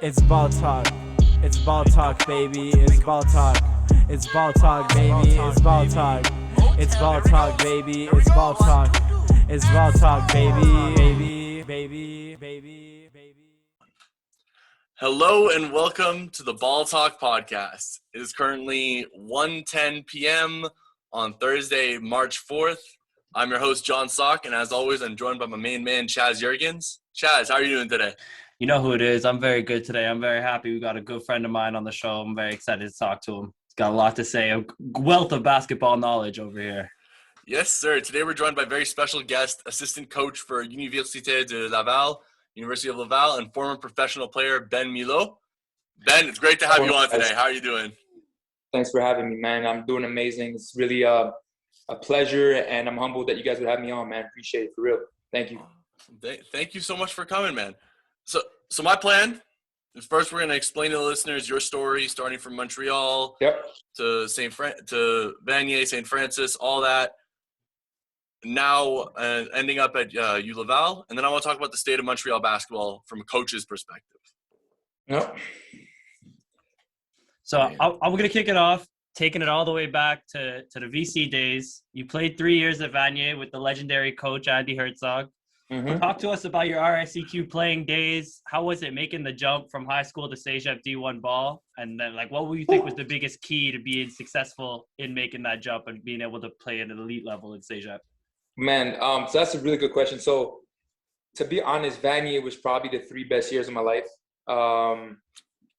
It's ball talk. It's ball talk, baby. It's ball talk. It's ball talk, baby. It's ball talk. It's ball talk, baby. It's ball talk. It's ball talk, baby. Baby. Hello and welcome to the Ball Talk podcast. It is currently 1:10 p.m. on Thursday, March 4th. I'm your host, John Sock, and as always, I'm joined by my main man, Chaz Jurgens. Chaz, how are you doing today? You know who it is. I'm very good today. I'm very happy. We got a good friend of mine on the show. I'm very excited to talk to him. He's got a lot to say, a wealth of basketball knowledge over here. Yes, sir. Today we're joined by a very special guest, assistant coach for Université de Laval, University of Laval, and former professional player Ben Millaud. Ben, it's great to have you on today. How are you doing? Thanks for having me, man. I'm doing amazing. It's really a pleasure, and I'm humbled that you guys would have me on, man. Appreciate it, for real. Thank you. Thank you so much for coming, man. So my plan is first we're going to explain to the listeners your story, starting from Montreal to to Vanier, St. Francis, all that. Now ending up at ULaval, and then I want to talk about the state of Montreal basketball from a coach's perspective. Yep. So I'm going to kick it off, taking it all the way back to the VC days. You played 3 years at Vanier with the legendary coach Andy Herzog. Mm-hmm. Talk to us about your RSEQ playing days. How was it making the jump from high school to Cegep D1 ball? And then, what would you think was the biggest key to being successful in making that jump and being able to play at an elite level in Cegep? Man, so that's a really good question. So, to be honest, Vanier was probably the 3 best years of my life.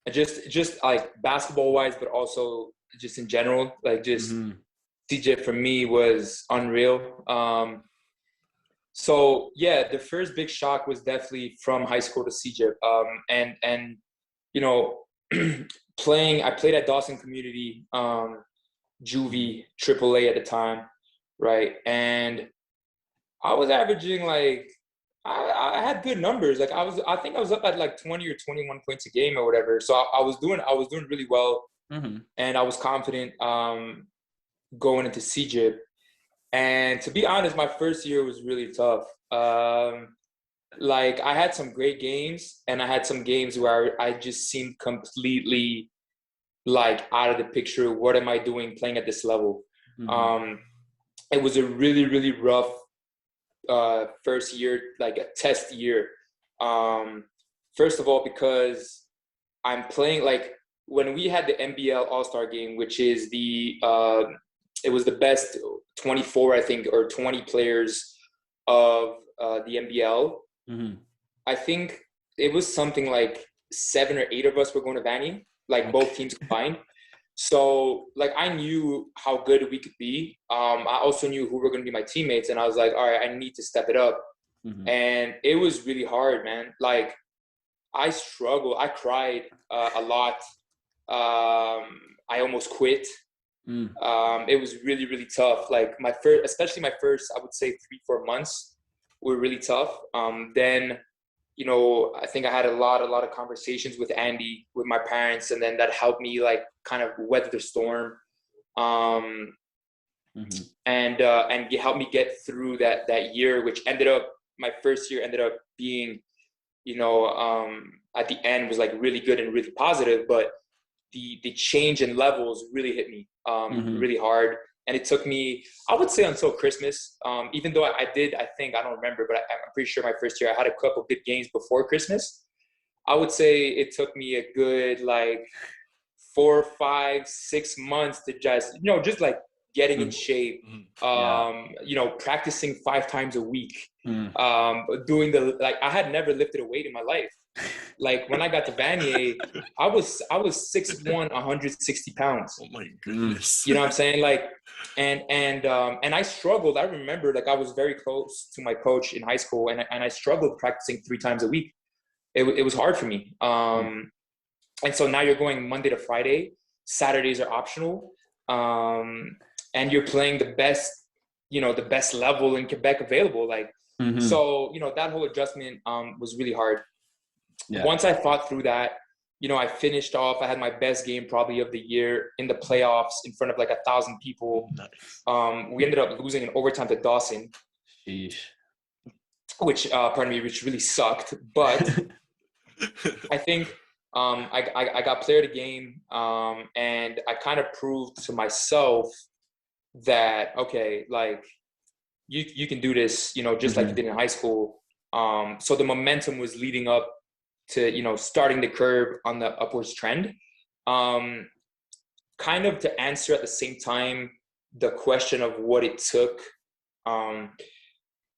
Just like basketball-wise, but also just in general. Cegep for me was unreal. So yeah, the first big shock was definitely from high school to Cegep. And you know, I played at Dawson Community, Juvie, AAA at the time, right? And I was averaging I had good numbers. I think I was up at 20 or 21 points a game or whatever. So I was doing really well, and I was confident going into Cegep. And to be honest, my first year was really tough. I had some great games, and I had some games where I just seemed completely out of the picture. What am I doing playing at this level? It was a really, really rough first year, a test year. First of all, because I'm playing when we had the NBL All-Star game, which is it was the best 24, I think, or 20 players of the NBL. I think it was something like 7 or 8 of us were going to Vanier, both teams combined. So, I knew how good we could be. I also knew who were going to be my teammates, and I was like, all right, I need to step it up. And it was really hard, man. I struggled. I cried a lot. I almost quit. It was really, really tough. Especially my first, I would say 3-4 months were really tough. Then, I think I had a lot of conversations with Andy, with my parents, and then that helped me kind of weather the storm. And it helped me get through that year, which my first year ended up being, at the end was really good and really positive, but the change in levels really hit me really hard. And it took me, I would say, until Christmas, even though I don't remember, but I'm pretty sure my first year I had a couple good games before Christmas. I would say it took me a good 4, 5, 6 months to just getting in shape, practicing 5 times a week, doing I had never lifted a weight in my life. When I got to Vanier, I was 6'1", 160 pounds. Oh my goodness. You know what I'm saying? And I struggled. I remember I was very close to my coach in high school, and I struggled practicing 3 times a week. It was hard for me. And so now you're going Monday to Friday. Saturdays are optional. And you're playing the best level in Quebec available. So, that whole adjustment was really hard. Yeah. Once I fought through that, I finished off. I had my best game probably of the year in the playoffs in front of 1,000 people. Nice. We ended up losing in overtime to Dawson. Sheesh. Which really sucked. But I think I got player of the game, and I kind of proved to myself that, okay, like you can do this, you know, just like you did in high school. So the momentum was leading up to, you know, starting the curve on the upwards trend. Kind of to answer at the same time the question of what it took.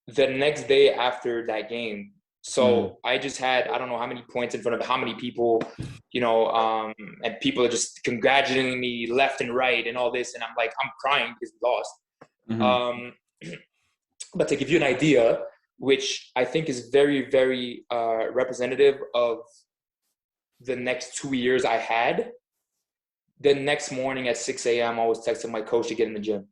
The next day after that game, so I just had, I don't know how many points in front of how many people, you know, and people are just congratulating me left and right and all this. And I'm like, I'm crying because we lost. But to give you an idea, which I think is very, very representative of the next 2 years I had, the next morning at 6 a.m., I was texting my coach to get in the gym.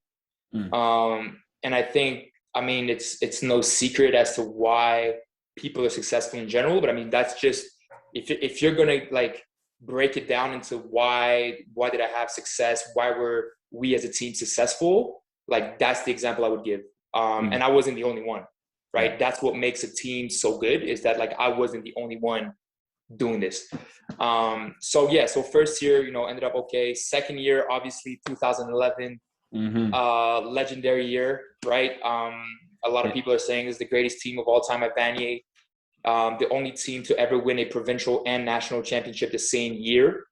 And I think, I mean, it's no secret as to why people are successful in general, but I mean, that's just, if you're gonna like break it down into why did I have success, why were we as a team successful, like that's the example I would give. And I wasn't the only one, right? That's what makes a team so good, is that like I wasn't the only one doing this. So first year, you know, ended up okay. Second year, obviously 2011, legendary year, right? A lot of people are saying it's the greatest team of all time at Vanier. The only team to ever win a provincial and national championship the same year.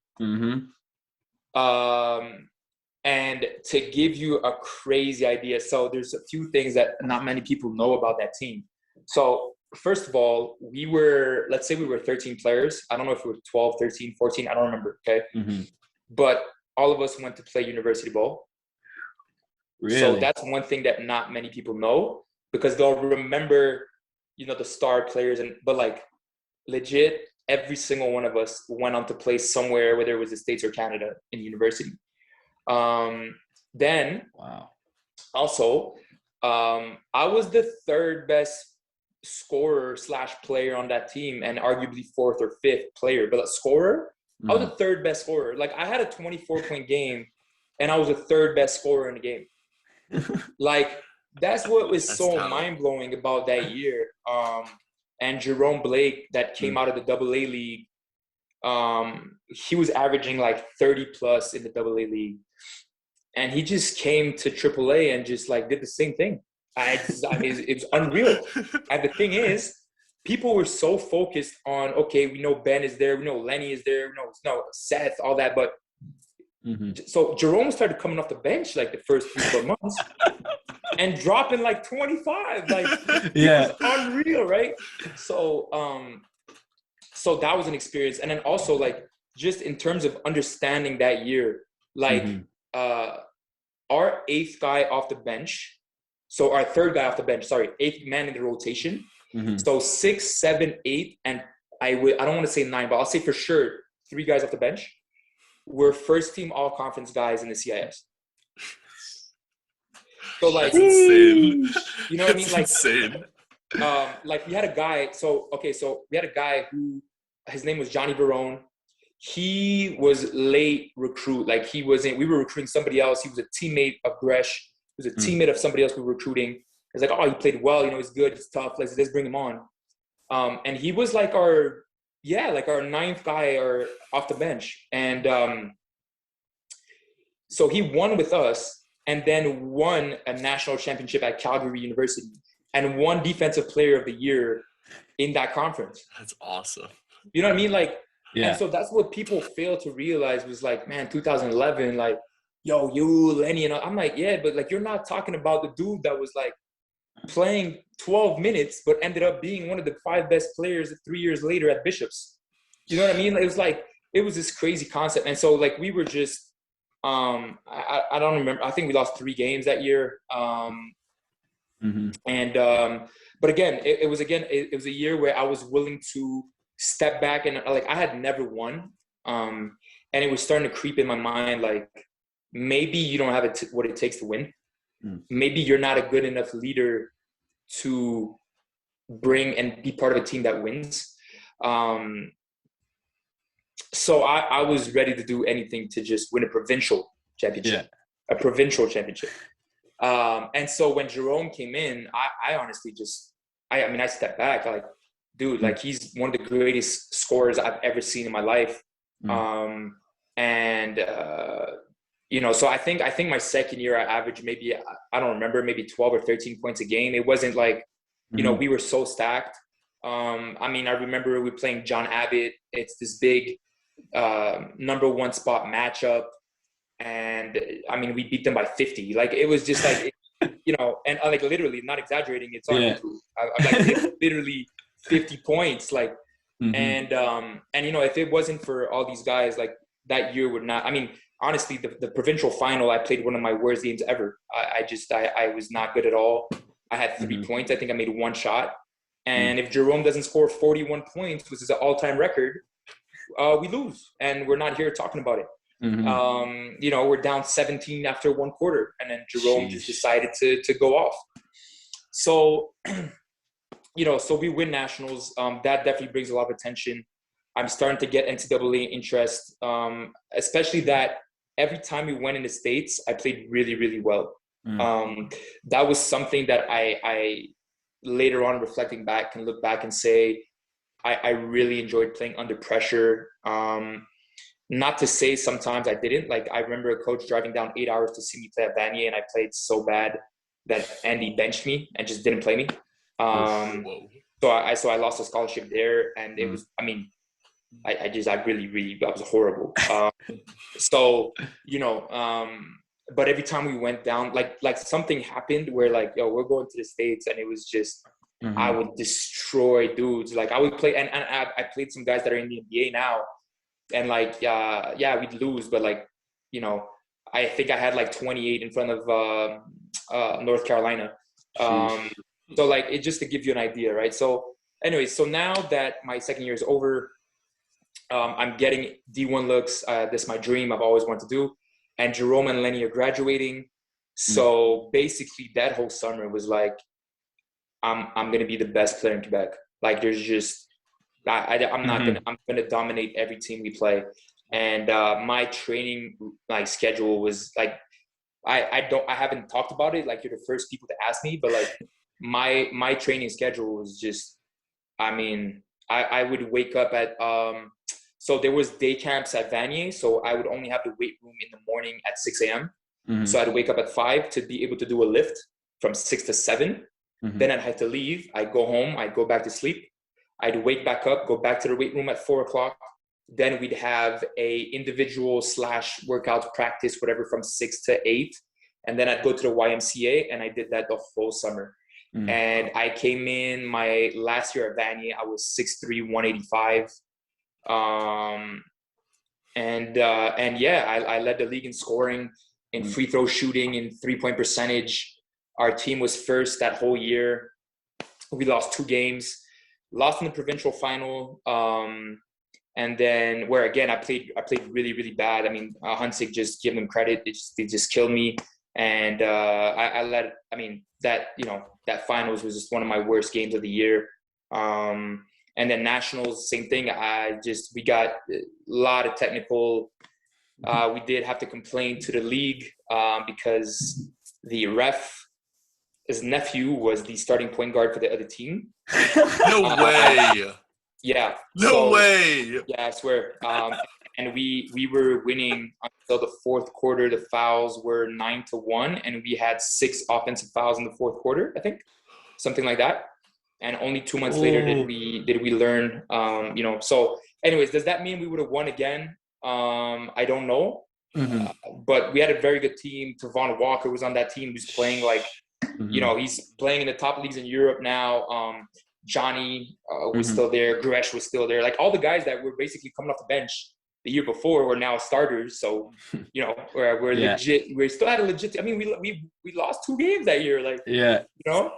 And to give you a crazy idea, so there's a few things that not many people know about that team. So first of all, let's say we were 13 players. I don't know if we were 12, 13, 14. I don't remember, okay? But all of us went to play university ball. Really? So that's one thing that not many people know, because they'll remember, you know, the star players, but like legit, every single one of us went on to play somewhere, whether it was the States or Canada, in university. Then also, I was the third best scorer / player on that team, and arguably fourth or fifth player, but a scorer, I was the third best scorer. Like I had a 24-point game and I was the third best scorer in the game. Like that's what was so mind-blowing about that year. And Jerome Blake, that came out of the AA league, he was averaging like 30 plus in the AA league, and he just came to AAA and just like did the same thing. It was unreal. And the thing is, people were so focused on, okay, we know Ben is there, we know Lenny is there, we know Seth, all that, but so Jerome started coming off the bench like the first 3-4 months and dropping like 25, like it was unreal, right? So so that was an experience. And then also like just in terms of understanding that year, like our eighth guy off the bench, so our third guy off the bench, sorry, eighth man in the rotation. So 6, 7, 8, and I don't want to say 9, but I'll say for sure 3 guys off the bench were first team all conference guys in the CIS. So like, that's insane. You know what I mean? Like, insane. Like we had a guy. So we had a guy who, his name was Johnny Barone. He was late recruit. Like we were recruiting somebody else. He was a teammate of Gresh. He was a teammate of somebody else we were recruiting. It's like, oh, he played well. You know, he's good. He's tough. Let's bring him on. And he was like our 9th guy or off the bench. And so he won with us and then won a national championship at Calgary University and won Defensive Player of the Year in that conference. That's awesome. You know what I mean? Like, and so that's what people fail to realize was like, man, 2011, like, yo, you, Lenny, and I'm like, yeah, but like, you're not talking about the dude that was like playing 12 minutes, but ended up being one of the 5 best players 3 years later at Bishop's. You know what I mean? It was like, it was this crazy concept. And so like, we were just, I don't remember. I think we lost 3 games that year. But again, it was a year where I was willing to step back and like, I had never won. And it was starting to creep in my mind, like, maybe you don't have what it takes to win. Maybe you're not a good enough leader to bring and be part of a team that wins. So I was ready to do anything to just win a provincial championship. And so when Jerome came in, I honestly just, I stepped back. Like, dude, like he's one of the greatest scorers I've ever seen in my life. You know, so I think my second year I averaged maybe, I don't remember, maybe 12 or 13 points a game. It wasn't like, you know, we were so stacked. I mean, I remember we playing John Abbott. It's this big number one spot matchup. And I mean, we beat them by 50. Like, it was just like, you know, and like literally, not exaggerating, it's on YouTube. I'm like literally 50 points. Like, and you know, if it wasn't for all these guys, like that year would not, I mean, honestly, the provincial final, I played one of my worst games ever. I was not good at all. I had 3 points. I think I made one shot. And if Jerome doesn't score 41 points, which is an all-time record, we lose. And we're not here talking about it. You know, we're down 17 after one quarter. And then Jerome just decided to go off. So, you know, so we win nationals. That definitely brings a lot of attention. I'm starting to get NCAA interest, especially that every time we went in the States, I played really, really well. That was something that I later on reflecting back can look back and say, I really enjoyed playing under pressure. Not to say sometimes I didn't. Like, I remember a coach driving down 8 hours to see me play at Vanier, and I played so bad that Andy benched me and just didn't play me. So I lost a scholarship there, and it was, I mean, I was horrible. So, you know, but every time we went down, like something happened where like, yo, we're going to the States, and it was just, I would destroy dudes. Like, I would play, and I played some guys that are in the NBA now, and like, yeah, we'd lose, but like, you know, I think I had like 28 in front of North Carolina. So like, it just to give you an idea, right? So anyway, so now that my second year is over, I'm getting D1 looks. This is my dream. I've always wanted to do. And Jerome and Lenny are graduating. So basically that whole summer was like, I'm going to be the best player in Quebec. Like, there's just, I'm going to dominate every team we play. And my training like schedule was like, I haven't talked about it. Like, you're the first people to ask me, but like my training schedule was just, I mean, I would wake up at, so there was day camps at Vanier. So I would only have the weight room in the morning at 6 a.m. So I'd wake up at 5 to be able to do a lift from 6 to 7. Then I'd have to leave. I'd go home. I'd go back to sleep. I'd wake back up, go back to the weight room at 4 o'clock. Then we'd have a individual / workout practice, whatever, from 6 to 8. And then I'd go to the YMCA, and I did that the whole summer. And I came in my last year at Vanier. I was 6'3", 185. And yeah, I led the league in scoring, in free throw shooting, in 3-point percentage. Our team was first that whole year. We lost 2 games, lost in the provincial final. And then where again, I played really, really bad. I mean, Hunsick, just give them credit. They just killed me. And that finals was just one of my worst games of the year. And then nationals, same thing. We got a lot of technical. We did have to complain to the league because the ref, his nephew was the starting point guard for the other team. No way. Yeah. No way. Yeah, I swear. And we were winning until the fourth quarter. The fouls were 9-1, and we had 6 offensive fouls in the fourth quarter, I think, something like that. And only 2 months later did we learn. You know. So, anyways, does that mean we would have won again? I don't know. But we had a very good team. Tavon Walker was on that team. Who's playing like, you know, he's playing in the top leagues in Europe now. Johnny was still there. Gresh was still there. Like, all the guys that were basically coming off the bench the year before were now starters. So, you know, we're legit. We still had a legit. I mean, we lost 2 games that year. Like, you know.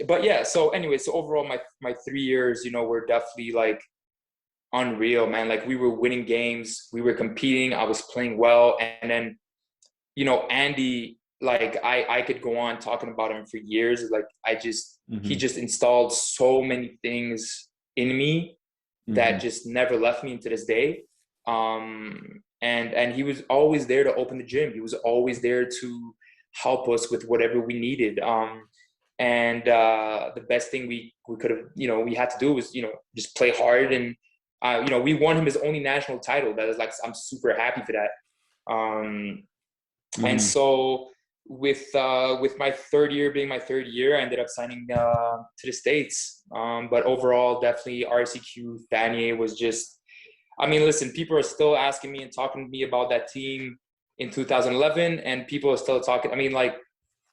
But yeah. So anyway, so overall, my 3 years, you know, were definitely like unreal, man. Like, we were winning games. We were competing. I was playing well, and then, you know, Andy. Like, I could go on talking about him for years. Like, he just installed so many things in me that just never left me to this day. And he was always there to open the gym. He was always there to help us with whatever we needed. And the best thing we could have, we had to do was, just play hard. And, we won him his only national title. That is like, I'm super happy for that. And so with my third year being my third year, I ended up signing to the States. But overall, definitely RSEQ Vanier was just, I mean, listen, people are still asking me and talking to me about that team in 2011, and people are still talking. I mean, like,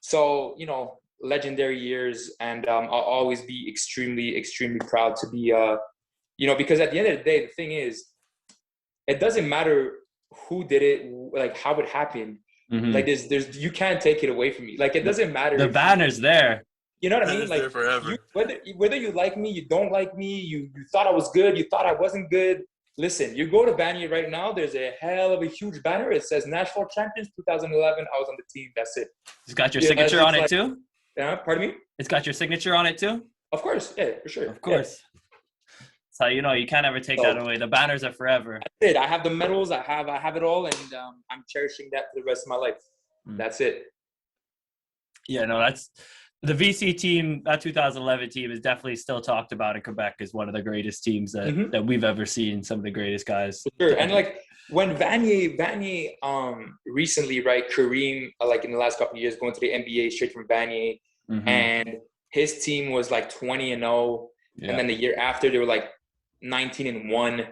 so, legendary years, and I'll always be extremely, extremely proud to be, because at the end of the day, the thing is, it doesn't matter who did it, like how it happened. Like there's you can't take it away from me. Like it doesn't matter. The banner's there. You know what I mean? Like forever. Whether you like me, you don't like me, you thought I was good, you thought I wasn't good. Listen, you go to Vanier right now, there's a hell of a huge banner. It says National Champions 2011. I was on the team. That's it. It's got your signature on it too? Yeah, pardon me? It's got your signature on it too? Of course. Yeah, for sure. Of course. Yeah. So, you can't ever take that away. The banners are forever. That's it. I have the medals. I have it all. And I'm cherishing that for the rest of my life. That's it. Yeah, no, that's the VC team. That 2011 team is definitely still talked about in Quebec as one of the greatest teams that we've ever seen. Some of the greatest guys. For sure. And like when Vanier recently, right, Kareem, like in the last couple of years, going to the NBA straight from Vanier, and his team was like 20-0, and then the year after they were like 19-1.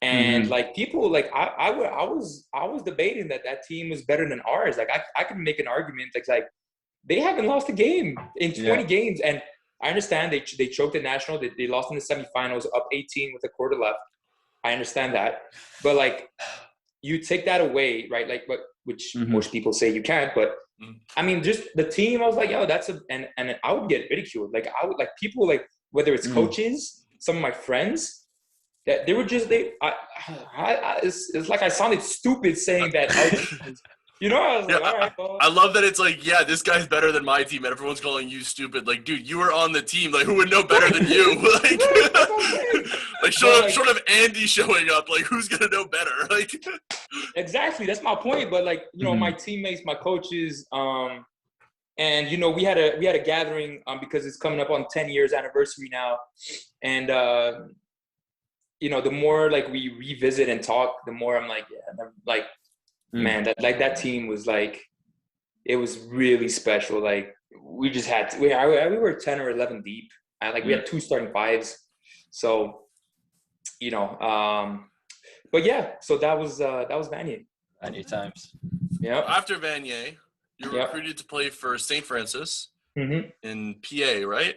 And like people, like I was debating that team was better than ours. Like I could make an argument like they haven't lost a game in 20 games. And I understand they choked the national. They lost in the semifinals, up 18 with a quarter left. I understand that, but like you take that away, right? Like, which most people say you can't. But I mean, just the team. I was like, yo, and I would get ridiculed. Like I would, like people, like whether it's coaches, some of my friends. That they were just it's like I sounded stupid saying that. I was like, all right, well. I love that it's like, yeah, this guy's better than my team, and everyone's calling you stupid. Like, dude, you were on the team. Like, who would know better than you? Like short of Andy showing up, like, who's gonna know better? Like, exactly, that's my point. But like, my teammates, my coaches, and we had a gathering because it's coming up on 10 years anniversary now, and the more like we revisit and talk, the more I'm like, man, that team was like, it was really special. Like we just had we were 10 or 11 deep, and like we had 2 starting fives. So, but yeah, so that was Vanier. Vanier times. Yeah. After Vanier, you were recruited to play for St. Francis in PA, right?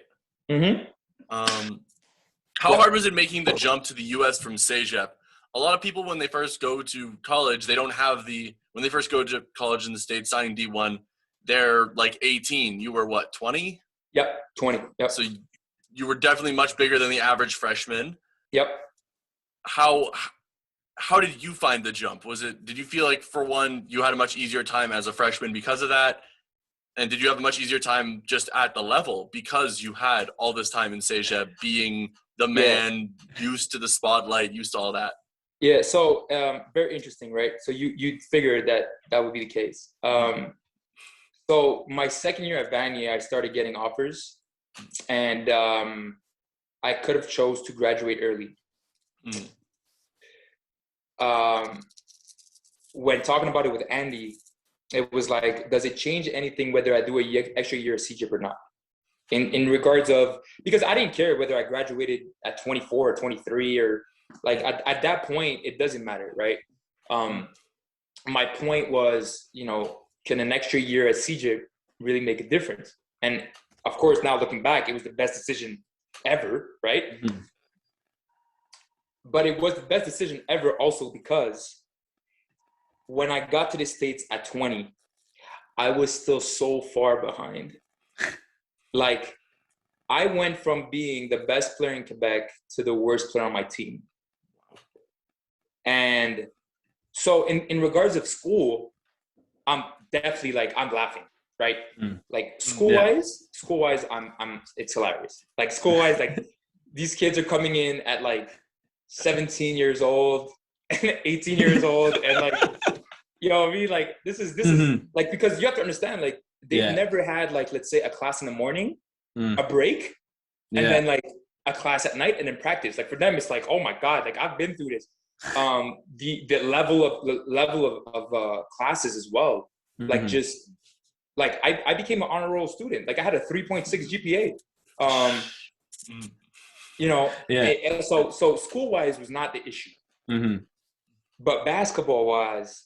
How hard was it making the jump to the U.S. from Cegep? A lot of people, when they first go to college, they don't have when they first go to college in the States, signing D1, they're like 18. You were what, 20? Yep, 20. Yep. So you were definitely much bigger than the average freshman. Yep. How did you find the jump? Did you feel like, for one, you had a much easier time as a freshman because of that? And did you have a much easier time just at the level because you had all this time in Cegep, being the man, used to the spotlight, used to all that? Yeah, so very interesting, right? So you figured that would be the case. So my second year at Vanier, I started getting offers, and I could have chose to graduate early. When talking about it with Andy, it was like, does it change anything whether I do extra year of Cegep or not? In regards of, because I didn't care whether I graduated at 24 or 23 or like at that point, it doesn't matter, right? My point was, can an extra year at Cegep really make a difference? And of course, now looking back, it was the best decision ever, right? But it was the best decision ever also because when I got to the States at 20, I was still so far behind. Like, I went from being the best player in Quebec to the worst player on my team. And so in regards of school, I'm definitely like, I'm laughing, right? Like school-wise, it's hilarious. Like school-wise, like these kids are coming in at like 17 years old and 18 years old. And like, you know what I mean? Like this is like, because you have to understand, like they've never had like, let's say a class in the morning a break, and then like a class at night, and then practice. Like for them, it's like, oh my God, like I've been through this. The level of classes as well. Like just like I became an honor roll student. Like I had a 3.6 GPA. You know, and so school wise was not the issue, but basketball wise,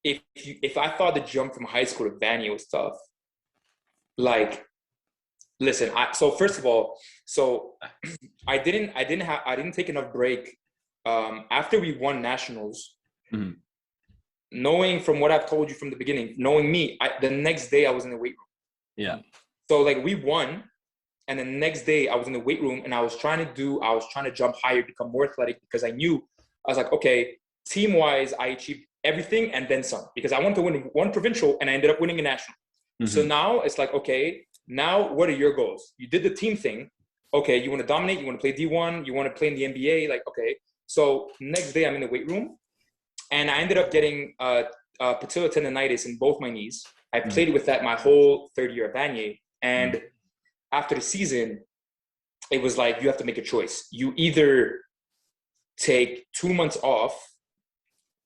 if I thought the jump from high school to Vanier was tough, like, listen, so first of all, so I didn't take enough break after we won nationals. Knowing from what I've told you from the beginning, knowing me, the next day I was in the weight room. Yeah. So like we won, and the next day I was in the weight room and I was trying to jump higher, become more athletic, because I was like, okay, team wise, I achieved everything and then some, because I wanted to win one provincial and I ended up winning a national. So now it's like, okay, now what are your goals? You did the team thing. Okay, you want to dominate, you want to play D1, you want to play in the NBA, like, okay. So next day I'm in the weight room and I ended up getting patellar tendonitis in both my knees. I played with that my whole third year at Vanier. And after the season, it was like, you have to make a choice. You either take 2 months off,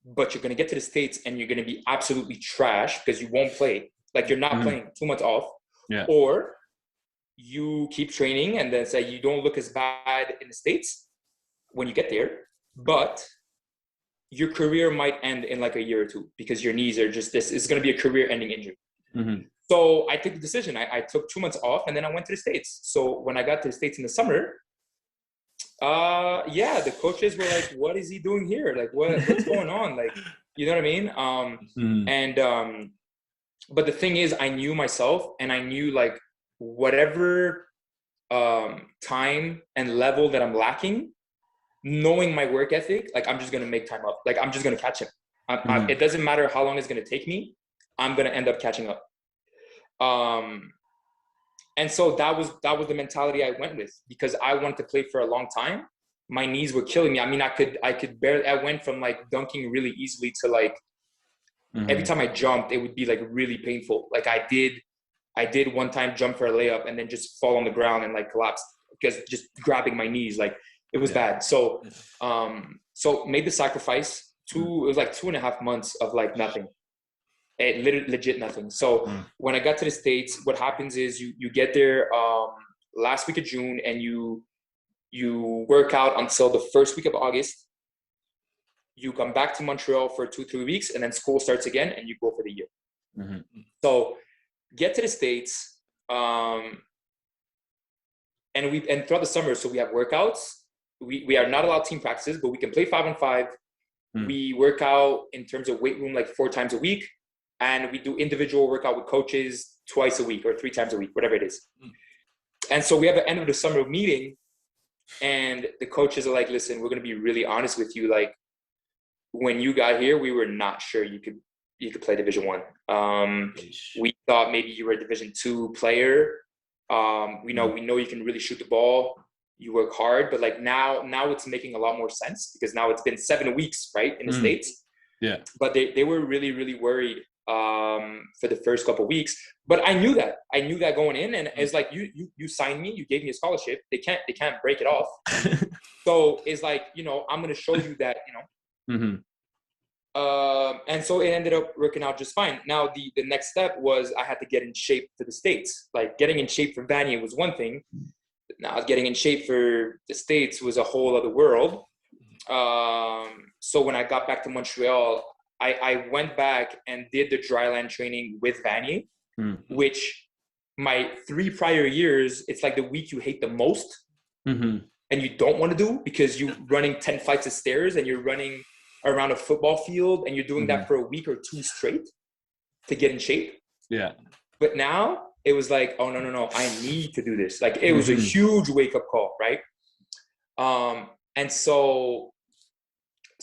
but you're going to get to the States and you're going to be absolutely trash because you won't play. Like you're not playing, 2 months off. Yeah. Or you keep training and then say you don't look as bad in the States when you get there, but your career might end in like a year or two because your knees are just this. It's going to be a career-ending injury. So I took the decision. I took 2 months off and then I went to the States. So when I got to the States in the summer, the coaches were like, what is he doing here? Like, what's going on? Like, you know what I mean? But the thing is, I knew myself and I knew like whatever time and level that I'm lacking, knowing my work ethic, like I'm just going to make time up. Like I'm just going to catch him. It doesn't matter how long it's going to take me. I'm going to end up catching up. And so that was the mentality I went with, because I wanted to play for a long time. My knees were killing me. I mean, I could barely, I went from like dunking really easily to like, every time I jumped, it would be like really painful. Like I did one time jump for a layup and then just fall on the ground and like collapse because just grabbing my knees, like it was bad. So, so made the sacrifice. It was like 2.5 months of like nothing. Legit nothing. So when I got to the States, what happens is you get there last week of June and you work out until the first week of August. You come back to Montreal for 2-3 weeks and then school starts again and you go for the year. So get to the States and throughout the summer, so we have workouts. We are not allowed team practices, but we can play 5-on-5. We work out in terms of weight room like 4 times a week. And we do individual workout with coaches twice a week or 3 times a week, whatever it is. And so we have an end of the summer meeting and the coaches are like, listen, we're going to be really honest with you. Like when you got here, we were not sure you could play Division 1. We thought maybe you were a Division 2 player. We know you can really shoot the ball. You work hard, but like now it's making a lot more sense because now it's been 7 weeks, right, in the States. Yeah. But they were really, really worried for the first couple of weeks. But I knew that going in, and it's like you signed me, you gave me a scholarship. They can't break it off. So it's like, I'm gonna show you that, and so it ended up working out just fine. Now the next step was I had to get in shape for the States. Like getting in shape for Vanier was one thing. Now getting in shape for the States was a whole other world. So when I got back to Montreal, I went back and did the dryland training with Vanier, which my 3 prior years, it's like the week you hate the most and you don't want to do because you're running 10 flights of stairs and you're running around a football field and you're doing that for a week or 2 straight to get in shape. Yeah. But now it was like, oh, no, I need to do this. Like it was a huge wake-up call, right? And so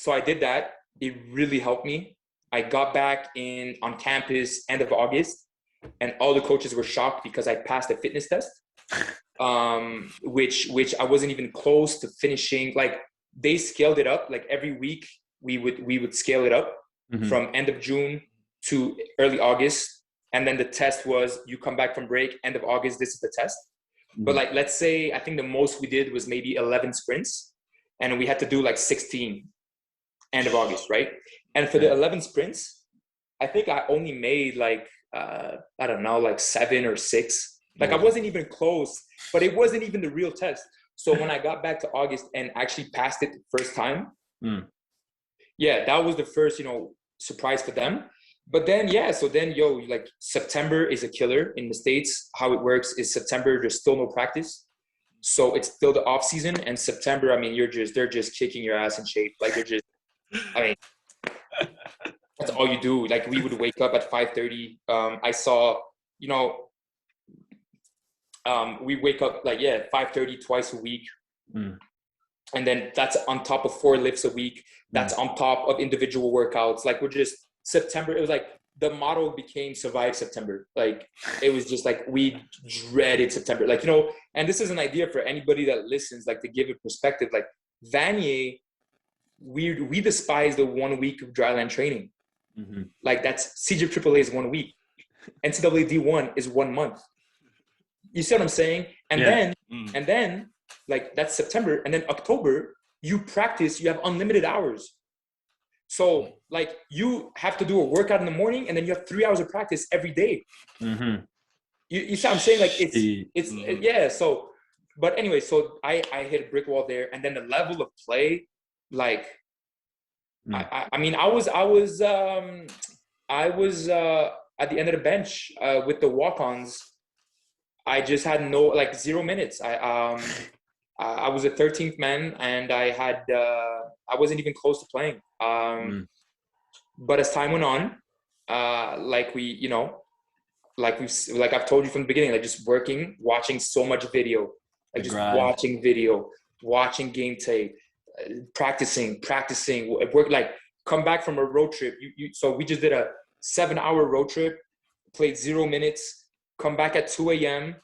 I did that. It really helped me. I got back on campus end of August, and all the coaches were shocked because I passed a fitness test, which I wasn't even close to finishing. Like they scaled it up. Like every week we would scale it up from end of June to early August, And then the test was you come back from break, end of August, this is the test. But like, let's say, I think the most we did was maybe 11 sprints, and we had to do like 16 end of August, right? And for the 11 sprints, I think I only made like, I don't know, like 7 or 6. Like I wasn't even close, but it wasn't even the real test. So when I got back to August and actually passed it the first time, yeah, that was the first, surprise for them. But then, so then, like September is a killer in the States. How it works is September, there's still no practice. So it's still the off season. And September, I mean, they're just kicking your ass in shape. Like that's all you do. Like we would wake up at 5:30. I saw, we wake up like, 5:30 twice a week. And then that's on top of 4 lifts a week. That's on top of individual workouts. Like September, it was like the motto became survive September. Like it was just like we dreaded September. Like, and this is an idea for anybody that listens, like to give a perspective. Like Vanier, we despise the 1 week of dryland training. Like that's Cegep AAA is 1 week. NCAA D1 is 1 month. You see what I'm saying? And then like that's September, and then October, you practice, you have unlimited hours. So like you have to do a workout in the morning, and then you have 3 hours of practice every day. You see what I'm saying? Like it's So, but anyway, so I hit a brick wall there, and then the level of play, like I mean, I was at the end of the bench with the walk-ons. I just had 0 minutes. I was a 13th man, and I wasn't even close to playing. But as time went on, like I've told you from the beginning, like just watching so much video, like just watching video, watching game tape, practicing, work, like come back from a road trip. So we just did a 7-hour road trip, played 0 minutes, come back at 2 a.m.,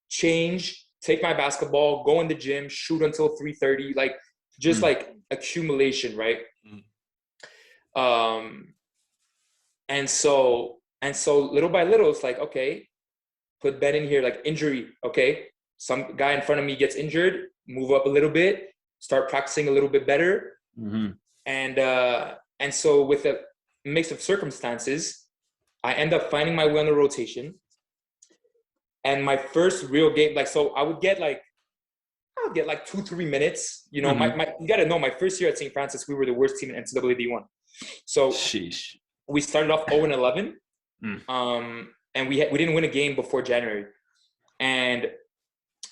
change, take my basketball, go in the gym, shoot until 3:30, like just like accumulation, right? And so little by little, it's like, okay, put Ben in here, like injury. Okay. Some guy in front of me gets injured, move up a little bit, start practicing a little bit better. And so with a mix of circumstances, I end up finding my way on the rotation. And my first real game, like, so I would get like 2-3 minutes, you gotta know, my first year at St. Francis, we were the worst team in NCAA D1. So we started off 0-11, and we didn't win a game before January. And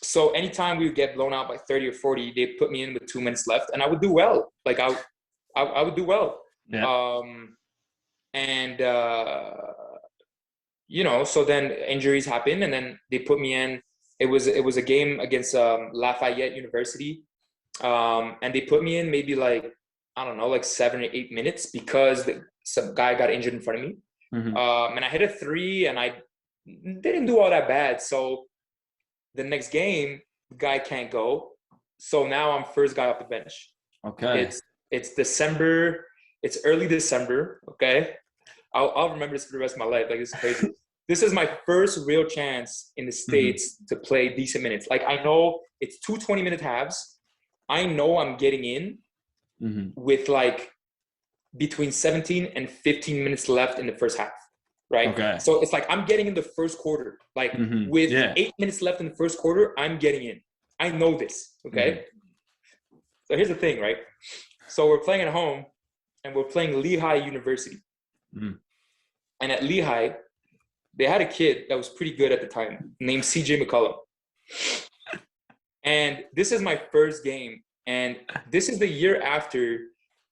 so anytime we would get blown out by 30 or 40, they put me in with 2 minutes left, and I would do well. Like I would do well. So then injuries happen, and then they put me in. It was a game against Lafayette University, and they put me in maybe like, I don't know, like 7 or 8 minutes because some guy got injured in front of me. And I hit a 3, and I didn't do all that bad. So the next game, the guy can't go. So now I'm first guy off the bench. Okay. It's December. It's early December. Okay. I'll remember this for the rest of my life. Like, it's crazy. This is my first real chance in the States to play decent minutes. Like, I know it's 2 20-minute halves. I know I'm getting in with like between 17 and 15 minutes left in the first half, right? Okay. So it's like I'm getting in the first quarter. Like with 8 minutes left in the first quarter, I'm getting in. I know this, okay? So here's the thing, right? So we're playing at home, and we're playing Lehigh University. And at Lehigh, they had a kid that was pretty good at the time named CJ McCollum. And this is my first game. And this is the year after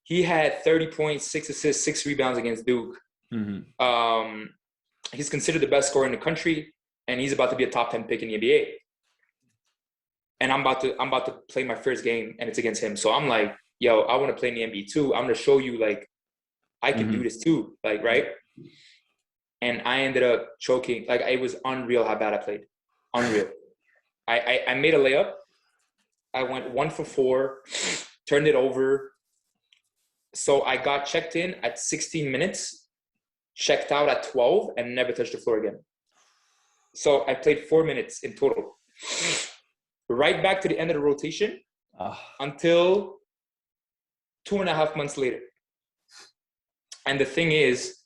he had 30 points, 6 assists, 6 rebounds against Duke. He's considered the best scorer in the country, and he's about to be a top 10 pick in the NBA. And I'm about to play my first game, and it's against him. So I'm like, yo, I want to play in the NBA too. I'm going to show you, like, I can do this too, like, right? And I ended up choking. Like, it was unreal how bad I played. Unreal. I made a layup. I went 1 for 4, turned it over. So I got checked in at 16 minutes, checked out at 12, and never touched the floor again. So I played 4 minutes in total. Right back to the end of the rotation until 2.5 months later. And the thing is,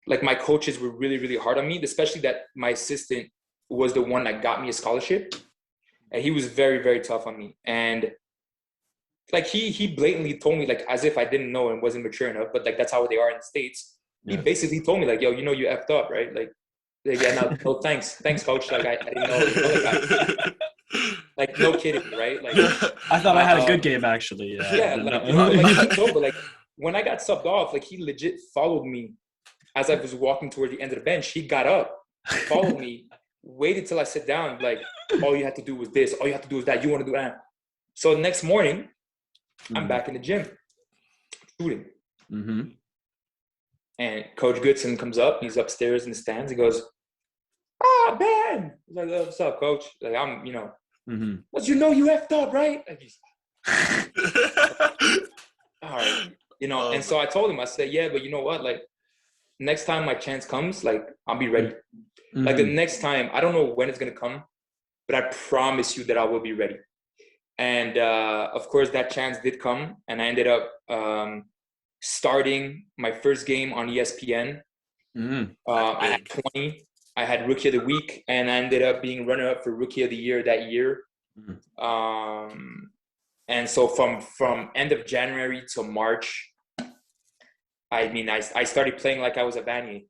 like, my coaches were really, really hard on me, especially that my assistant was the one that got me a scholarship. And he was very, very tough on me. And like, he blatantly told me, like, as if I didn't know and wasn't mature enough, but like, that's how they are in the States. He basically told me, like, yo, you know, you effed up, right? Like yeah, no, thanks, coach. Like, I didn't know. Like, no kidding, right? Like, I thought I had a good game, actually. Yeah, like, you know, like, no, but like, when I got subbed off, like, he legit followed me as I was walking toward the end of the bench. He got up, followed me, waited till I sit down. Like, all you had to do was this. All you have to do is that. You want to do that. So next morning, I'm back in the gym, shooting. And Coach Goodson comes up. He's upstairs in the stands. He goes, Ben. He's like, oh, what's up, Coach? Like, I'm, you know, but you know you effed up, right? Like, he's, all right. You know, and so I told him, I said, yeah, but you know what? Like, next time my chance comes, like, I'll be ready. Like, the next time, I don't know when it's going to come, but I promise you that I will be ready. And, of course, that chance did come. And I ended up starting my first game on ESPN. I had 20. I had Rookie of the Week. And I ended up being runner-up for Rookie of the Year that year. And so from end of January to March, I mean, I started playing like I was a Vanier.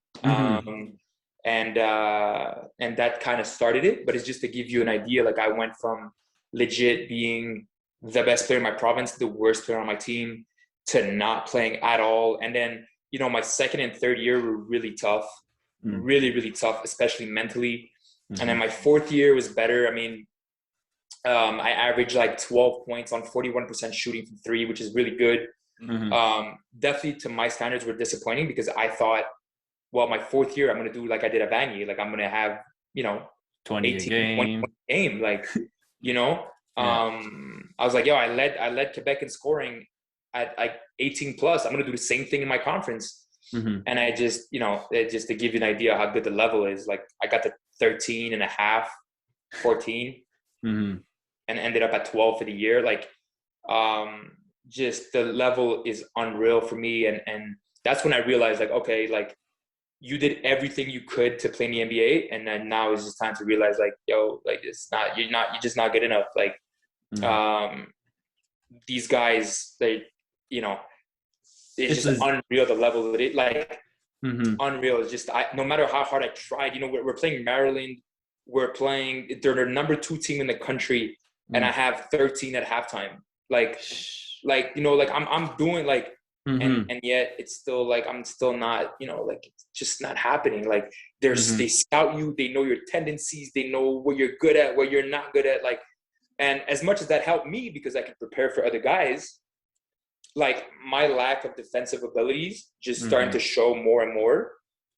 And that kind of started it. But it's just to give you an idea, like, I went from legit being the best player in my province to the worst player on my team to not playing at all. And then, you know, my second and third year were really tough, really, really tough, especially mentally. And then my fourth year was better. I mean, I averaged like 12 points on 41% shooting from three, which is really good. Definitely to my standards were disappointing because I thought, well, my fourth year, I'm going to do like I did at Vanier. Like, I'm going to have, you know, 20 18, 20 game. Like, you know, I was like, yo, I led Quebec in scoring at like 18 plus. I'm going to do the same thing in my conference. And I just, you know, just to give you an idea how good the level is, like, I got to 13 and a half, 14, and ended up at 12 for the year. Like, just the level is unreal for me. And that's when I realized, like, okay, like, you did everything you could to play in the NBA. And then now it's just time to realize, like, yo, like, you're just not good enough. Like, these guys, they, you know, it's just unreal, the level that it, like, unreal. It's just, no matter how hard I tried, you know, we're playing Maryland, they're the number 2 team in the country, and I have 13 at halftime. Like, you know, like, I'm doing, like, and yet it's still, like, I'm still not, you know, like, it's just not happening. Like, they scout you, they know your tendencies, they know what you're good at, what you're not good at. Like, and as much as that helped me because I could prepare for other guys, like, my lack of defensive abilities just starting to show more and more.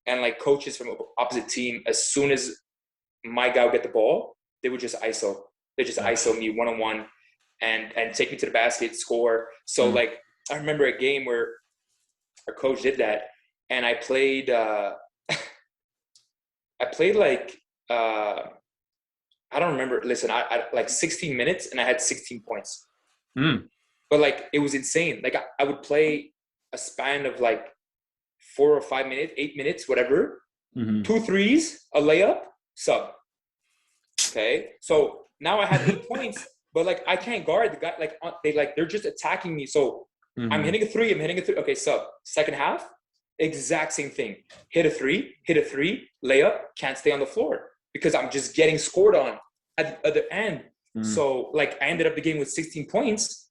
And, like, coaches from opposite team, as soon as my guy would get the ball, they would just ISO. They just ISO me one-on-one and take me to the basket, score. So, like, I remember a game where our coach did that, and I played like, I don't remember. Listen, I like 16 minutes, and I had 16 points. But, like, it was insane. Like, I would play a span of like 4 or 5 minutes, 8 minutes, whatever. 2 threes, a layup, sub. Okay, so now I have 8 points, but, like, I can't guard the guy. Like, they're just attacking me. So I'm hitting a three. Okay, sub. Second half, exact same thing. Hit a three, layup, can't stay on the floor because I'm just getting scored on at the other end. So, like, I ended up the game with 16 points,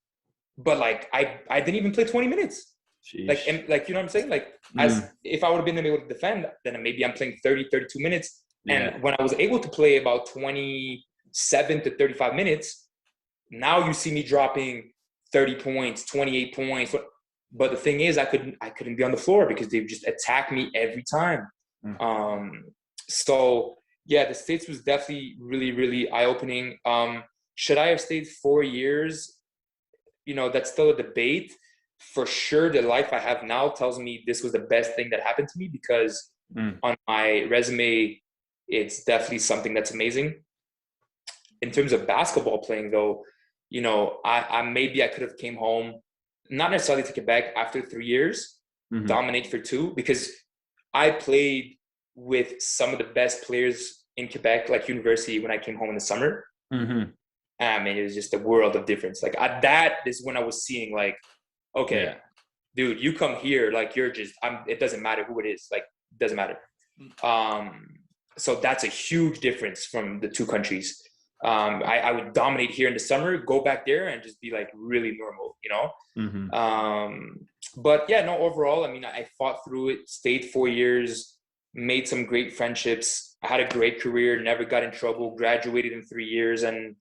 but, like, I didn't even play 20 minutes. Sheesh. Like, and, like, you know what I'm saying? Like, as if I would have been able to defend, then maybe I'm playing 30, 32 minutes. And when I was able to play about 27 to 35 minutes, now you see me dropping 30 points, 28 points. But the thing is, I couldn't be on the floor because they just attack me every time. So, yeah, the States was definitely really, really eye-opening. Should I have stayed 4 years? You know, that's still a debate. For sure, the life I have now tells me this was the best thing that happened to me because on my resume, it's definitely something that's amazing. In terms of basketball playing, though, you know, I maybe I could have came home, not necessarily to Quebec after 3 years, dominate for 2, because I played with some of the best players in Quebec, like university, when I came home in the summer. I mean, it was just a world of difference. Like that is when I was seeing like, okay, dude, you come here, like you're just, it doesn't matter who it is, like it doesn't matter. So that's a huge difference from the 2 countries. I would dominate here in the summer, go back there and just be like really normal, you know? But yeah, no, overall, I mean, I fought through it, stayed 4 years, made some great friendships. I had a great career, never got in trouble, graduated in 3 years. And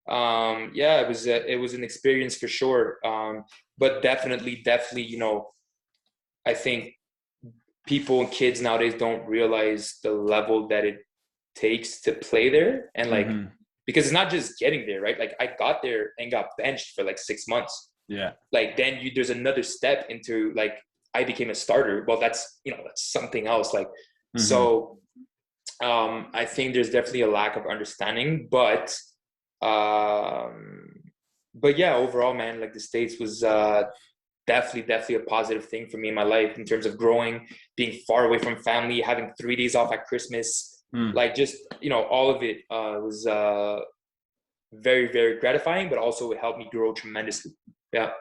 yeah, it was an experience for sure. But definitely, you know, I think people and kids nowadays don't realize the level that it takes to play there. And like, because it's not just getting there, right? Like I got there and got benched for like 6 months. Like then there's another step into like, I became a starter. Well, that's, you know, that's something else. Like, so I think there's definitely a lack of understanding, but yeah, overall, man, like the States was definitely a positive thing for me in my life in terms of growing, being far away from family, having 3 days off at Christmas, like just, you know, all of it was very, very gratifying, but also it helped me grow tremendously. Yeah.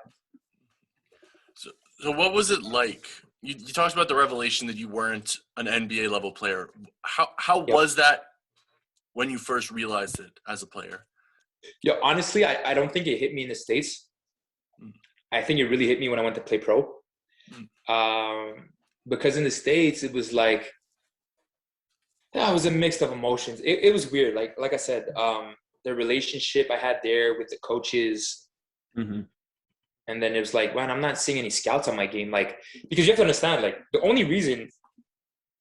So what was it like? You talked about the revelation that you weren't an NBA level player. How was that when you first realized it as a player? Yeah, honestly, I don't think it hit me in the States. I think it really hit me when I went to play pro. Because in the States, it was like, yeah, it was a mix of emotions. It was weird. Like I said, the relationship I had there with the coaches, and then it was like, man, I'm not seeing any scouts on my game. Like, because you have to understand, like, the only reason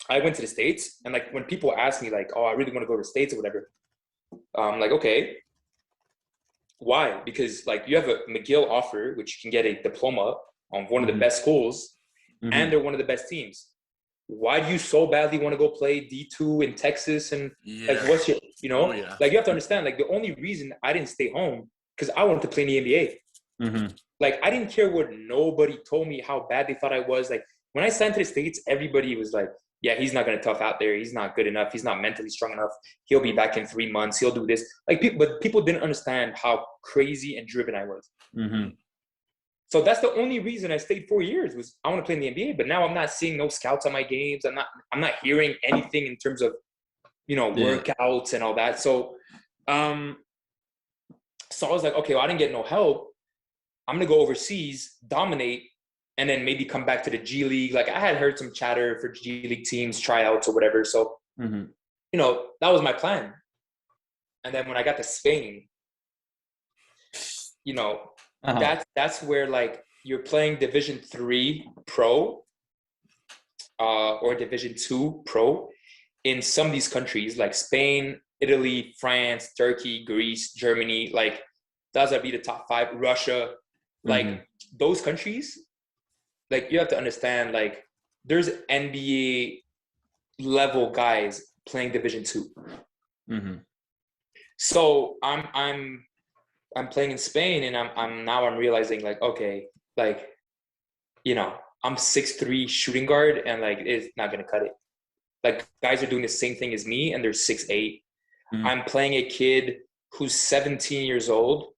I went to the States, and like when people ask me, like, oh, I really want to go to the States or whatever, I'm like, okay, why? Because like you have a McGill offer, which you can get a diploma on one of the best schools, and they're one of the best teams. Why do you so badly want to go play D2 in Texas? And like, what's your, you know, like you have to understand, like the only reason I didn't stay home because I wanted to play in the NBA. Like I didn't care what nobody told me how bad they thought I was. Like when I signed to the States, everybody was like, yeah, he's not going to tough out there. He's not good enough. He's not mentally strong enough. He'll be back in 3 months. He'll do this. Like, but people didn't understand how crazy and driven I was. So that's the only reason I stayed 4 years was I want to play in the NBA. But now I'm not seeing no scouts on my games. I'm not hearing anything in terms of, you know, workouts and all that. So, so I was like, okay, well, I didn't get no help. I'm gonna go overseas, dominate, and then maybe come back to the G League. Like I had heard some chatter for G League teams, tryouts or whatever. So, you know, that was my plan. And then when I got to Spain, you know, that's where like you're playing Division 3 pro or Division 2 pro in some of these countries like Spain, Italy, France, Turkey, Greece, Germany. Like those would be the top 5. Russia, like those countries. Like you have to understand, like there's NBA level guys playing Division 2. So I'm playing in Spain, and I'm realizing like, okay, like, you know, I'm 6'3" shooting guard, and like it's not gonna cut it. Like guys are doing the same thing as me, and they're 6'8". I'm playing a kid who's 17 years old,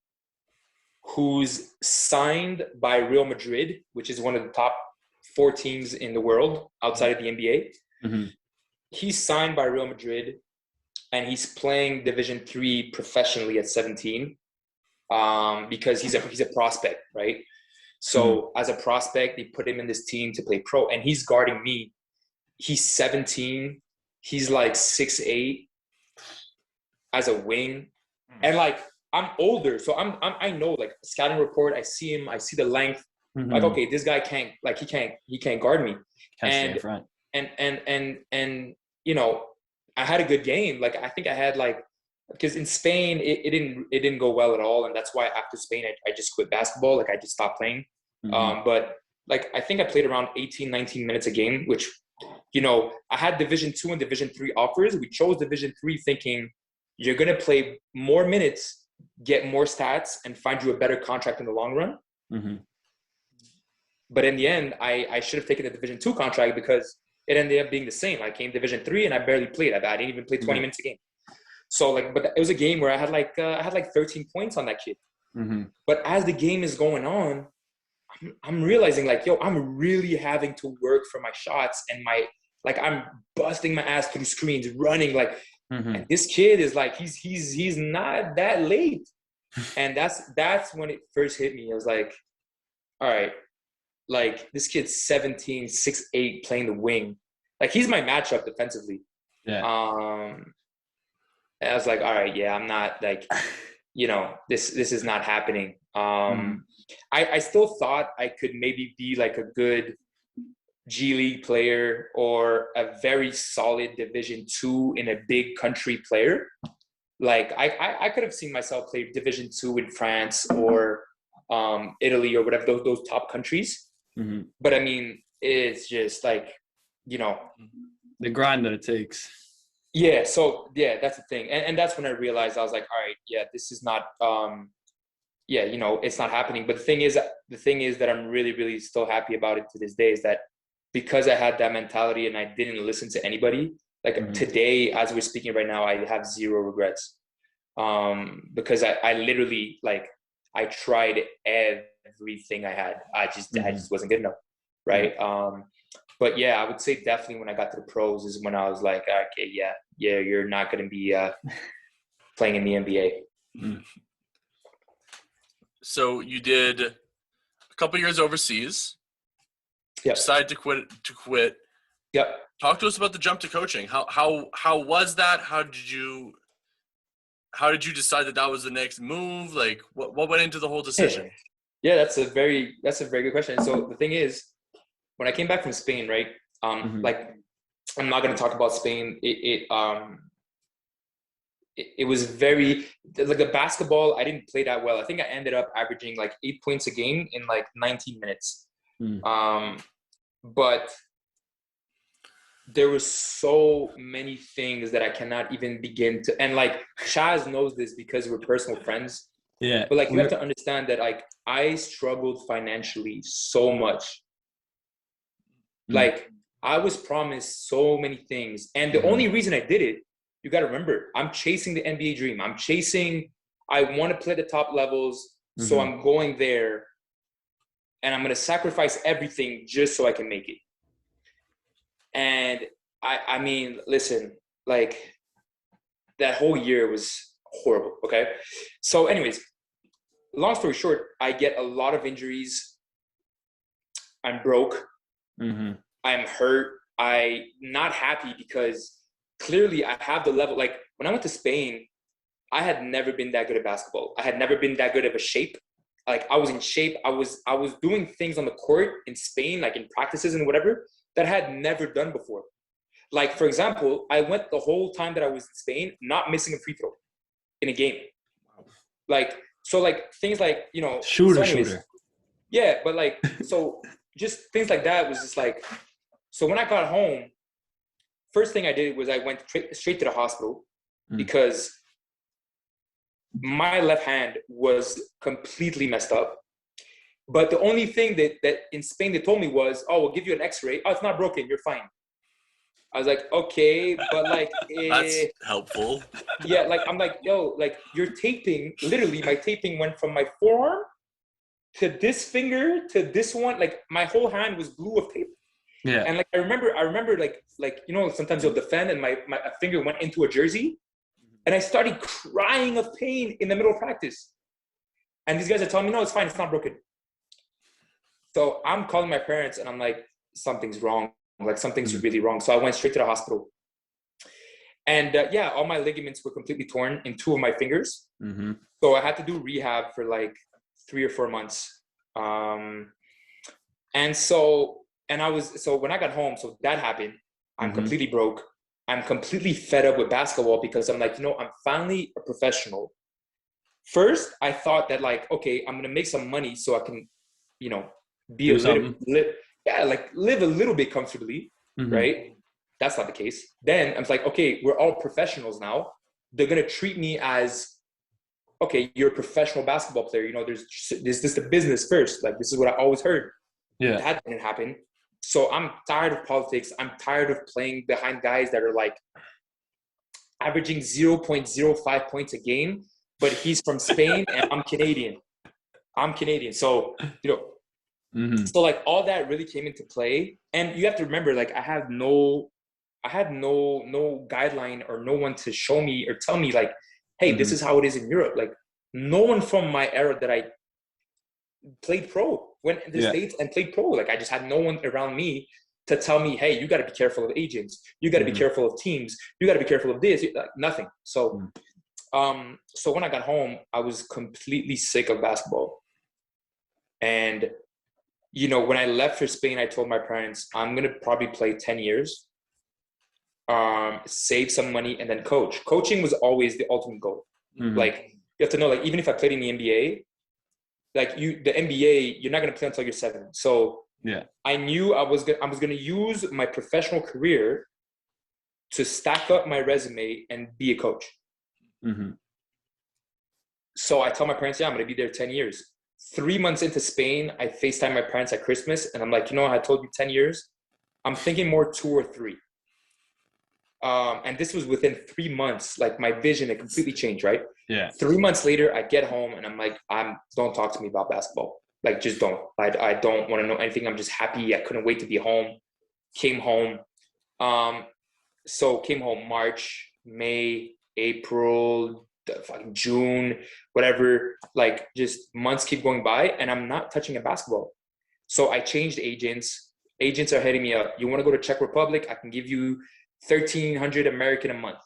who's signed by Real Madrid, which is one of the top 4 teams in the world outside of the NBA. He's signed by Real Madrid, and he's playing Division 3 professionally at 17 because he's a prospect, right? So as a prospect, they put him in this team to play pro, and he's guarding me. He's 17. He's like 6'8" as a wing, and like I'm older, so I know like scouting report. I see him. I see the length. Like, okay, this guy can't he can't guard me. Can't stay in front. And you know, I had a good game. Like I think I had like, because in Spain it didn't go well at all, and that's why after Spain I just quit basketball. Like I just stopped playing. But like I think I played around 18-19 minutes a game, which you know, I had Division 2 and Division 3 offers. We chose Division 3 thinking you're going to play more minutes, get more stats, and find you a better contract in the long run. Mm-hmm. But in the end, I should have taken the Division 2 contract because it ended up being the same. I came Division 3 and I barely played. I didn't even play 20 minutes a game. So like, but it was a game where I had like 13 points on that kid. Mm-hmm. But as the game is going on, I'm realizing like, yo, I'm really having to work for my shots, and I'm busting my ass through screens, running like, and this kid is like, he's not that late. And that's when it first hit me. I was like, all right, like this kid's 17, 6'8", playing the wing. Like he's my matchup defensively. Yeah. And I was like, all right, yeah, I'm not like, you know, this is not happening. I still thought I could maybe be like a good G League player or a very solid Division 2 in a big country player. Like I could have seen myself play Division 2 in France or Italy or whatever, those top countries. Mm-hmm. But I mean, it's just like, you know, The grind that it takes. yeah. So yeah, that's the thing. And that's when I realized, I was like, all right, yeah, this is not, yeah, you know, it's not happening. But the thing is that I'm really, really still happy about it to this day is that because I had that mentality and I didn't listen to anybody, like today, as we're speaking right now, I have zero regrets. Because I literally, like, I tried everything I had. I just wasn't good enough. Right. But yeah, I would say definitely when I got to the pros is when I was like, okay, yeah, you're not going to be playing in the NBA. So you did a couple years overseas. Yep. Decided to quit. Yep. Talk to us about the jump to coaching. How was that? How did you decide that was the next move? Like what went into the whole decision? Yeah, that's a very good question. So the thing is, when I came back from Spain, right? Like, I'm not going to talk about Spain. It was very, like, the basketball, I didn't play that well. I think I ended up averaging like 8 points a game in like 19 minutes. But there were so many things that I cannot even begin to, and like Chaz knows this because we're personal friends. Yeah. But like, you have to understand that like I struggled financially so much. Like, I was promised so many things. And the only reason I did it, you got to remember, I'm chasing the NBA dream. I want to play at the top levels. So I'm going there and I'm going to sacrifice everything just so I can make it. And I mean, listen, like, that whole year was horrible. Okay. So anyways, long story short, I get a lot of injuries. I'm broke. I'm hurt. I'm not happy because clearly I have the level. Like, when I went to Spain, I had never been that good at basketball. I had never been that good of a shape. Like, I was in shape. I was doing things on the court in Spain, like in practices and whatever, that I had never done before. Like, for example, I went the whole time that I was in Spain, not missing a free throw in a game. Like, so like things like, you know, shooter. Yeah, but like, so just things like that was just like, so when I got home, first thing I did was I went straight to the hospital because my left hand was completely messed up. But the only thing that in Spain they told me was, oh, we'll give you an x-ray. Oh, it's not broken. You're fine. I was like, okay, but like, that's helpful. Yeah, like, I'm like, yo, like, you're taping, literally my taping went from my forearm to this finger to this one. Like, my whole hand was blue of tape. Yeah. And like, I remember like, you know, sometimes you'll defend and my finger went into a jersey and I started crying of pain in the middle of practice. And these guys are telling me, no, it's fine. It's not broken. So I'm calling my parents and I'm like, something's wrong. Like, something's really wrong. So I went straight to the hospital. And yeah, all my ligaments were completely torn in 2 of my fingers. So I had to do rehab for like 3 or 4 months. So when I got home, so that happened. I'm completely broke. I'm completely fed up with basketball because I'm like, you know, I'm finally a professional. First, I thought that like, okay, I'm going to make some money so I can, you know, live a little bit comfortably, right? that's not the case. Then I'm like, okay, we're all professionals now. They're going to treat me as, okay, you're a professional basketball player. You know, there's this the business first. Like, this is what I always heard. Yeah. That didn't happen. So I'm tired of politics. I'm tired of playing behind guys that are like averaging 0.05 points a game, but he's from Spain and I'm Canadian. So, you know, so like all that really came into play. And you have to remember, like, I had no guideline or no one to show me or tell me like, hey, this is how it is in Europe. Like, no one from my era that I played pro went in the States and played pro. Like, I just had no one around me to tell me, hey, you got to be careful of agents. You got to be careful of teams. You got to be careful of this. Like, nothing. So, so when I got home, I was completely sick of basketball. And, you know, when I left for Spain, I told my parents, I'm going to probably play 10 years, save some money, and then coach. Coaching was always the ultimate goal. Like, you have to know, like, even if I played in the NBA, like the NBA, you're not going to play until you're 7. So I knew I was going to use my professional career to stack up my resume and be a coach. So I tell my parents, yeah, I'm going to be there 10 years. 3 months into Spain, I FaceTime my parents at Christmas, and I'm like, you know, I told you 10 years. I'm thinking more 2 or 3. And this was within 3 months. Like, my vision, it completely changed, right? 3 months later, I get home and I'm like, don't talk to me about basketball. Like, just don't. I don't want to know anything. I'm just happy. I couldn't wait to be home. Came home. So came home March, May, April, fucking June, whatever. Like, just months keep going by and I'm not touching a basketball. So I changed agents. Agents are hitting me up. You want to go to Czech Republic? I can give you 1,300 American a month.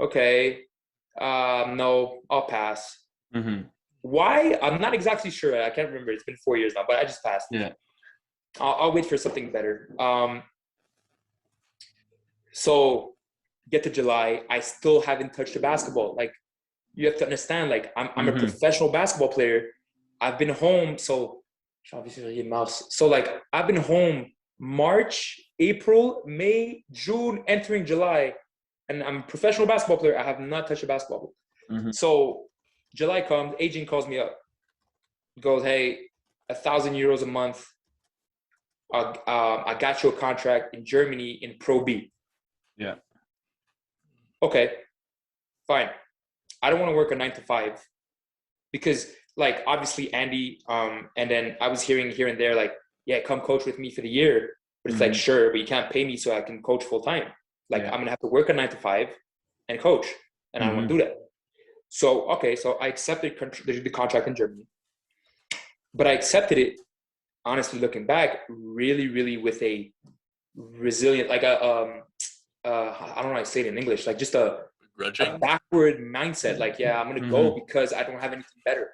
Okay. No, I'll pass. Why? I'm not exactly sure. I can't remember. It's been 4 years now, but I just passed. I'll wait for something better. So get to July. I still haven't touched a basketball. Like, you have to understand, like, I'm a professional basketball player. I've been home. So like, I've been home March, April, May, June, entering July, and I'm a professional basketball player. I have not touched a basketball. So July comes, agent calls me up, goes, hey, 1,000 euros a month. I got you a contract in Germany in Pro B. Okay, fine. I don't want to work a 9 to 5 because, like, obviously Andy, and then I was hearing here and there, like, yeah, come coach with me for the year. But it's like, sure, but you can't pay me so I can coach full time. Like, I'm going to have to work a 9 to 5 and coach. And I don't want to do that. So, okay, so I accepted the contract in Germany. But I accepted it, honestly, looking back, really, really with a resilient, like I don't know how to say it in English, like just a backward mindset. Like, yeah, I'm going to go because I don't have anything better.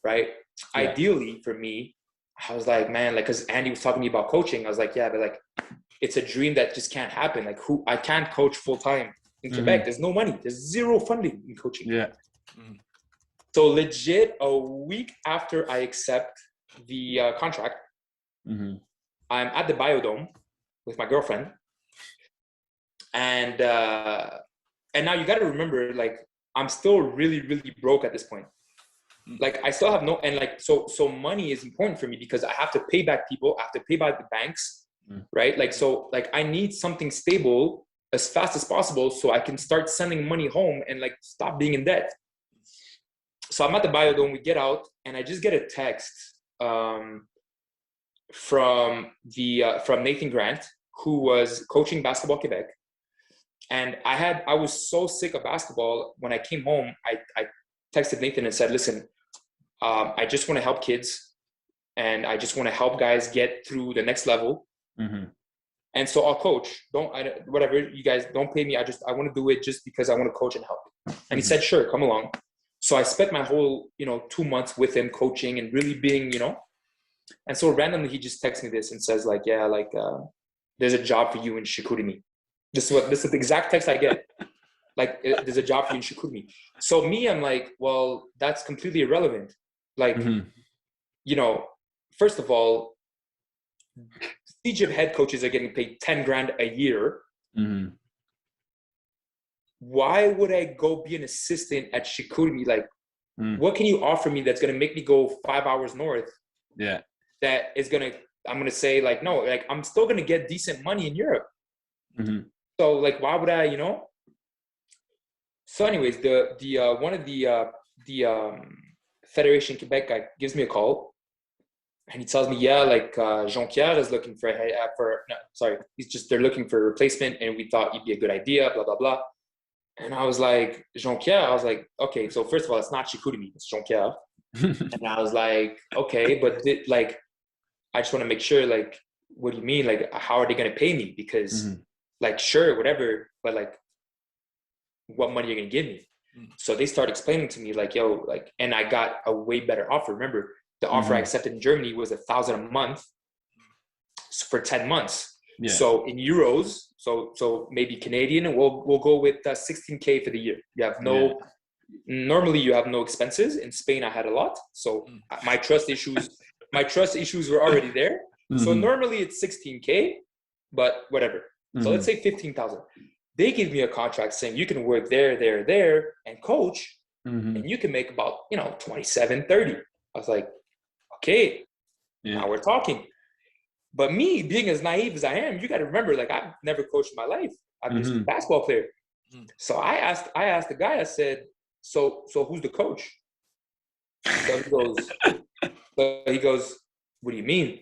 Right? Ideally, for me, I was like, man, like, because Andy was talking to me about coaching. I was like, yeah, but like, it's a dream that just can't happen. Like, I can't coach full time in Quebec. There's no money. There's zero funding in coaching. So legit, a week after I accept the contract, I'm at the Biodome with my girlfriend, and now you got to remember, like, I'm still really, really broke at this point. Like, I still have no, and like, so money is important for me because I have to pay back people, I have to pay back the banks, right? Like, so like, I need something stable as fast as possible so I can start sending money home and like stop being in debt. So I'm at the Biodome, we get out, and I just get a text from Nathan Grant, who was coaching Basketball Quebec. And I was so sick of basketball. When I came home, I texted Nathan and said, listen, I just want to help kids and I just want to help guys get through the next level. And so I'll coach. Whatever, you guys don't pay me. I want to do it just because I want to coach and help. And he said, sure, come along. So I spent my whole, 2 months with him coaching and really being, and so randomly he just texts me this and says like, yeah, like, there's a job for you in Chicoutimi. This is the exact text I get. Like, there's a job for you in Chicoutimi. So me, I'm like, well, that's completely irrelevant. Like, first of all, Cegep head coaches are getting paid 10 grand a year. Mm-hmm. Why would I go be an assistant at Chicoutimi? Like, what can you offer me that's going to make me go 5 hours north? Yeah. That is going to, I'm going to say like, no, like I'm still going to get decent money in Europe. Mm-hmm. So like, why would I, So anyways, one of the Federation Quebec guy gives me a call and he tells me, yeah, like Jean-Pierre is looking they're looking for a replacement and we thought you'd be a good idea, blah, blah, blah. And I was like, Jean-Pierre, I was like, okay, so first of all, it's not Chicoutimi, it's Jean-Pierre. And I was like, okay, but I just want to make sure, like, what do you mean? Like, how are they going to pay me? Because like, sure, whatever, but like, what money are you going to give me? So they start explaining to me like, yo, like, and I got a way better offer. Remember, the offer I accepted in Germany was $1,000 a month for 10 months. Yeah. So in euros, so maybe Canadian, and we'll go with 16K for the year. You have normally you have no expenses. In Spain, I had a lot. So my trust issues were already there. So normally it's 16K, but whatever. So let's say 15,000. They give me a contract saying you can work there, and coach, and you can make about, 27, 30. I was like, okay, now we're talking. But me being as naive as I am, you got to remember, like, I've never coached in my life. I'm just a basketball player. So I asked the guy, I said, so who's the coach? So he goes, what do you mean?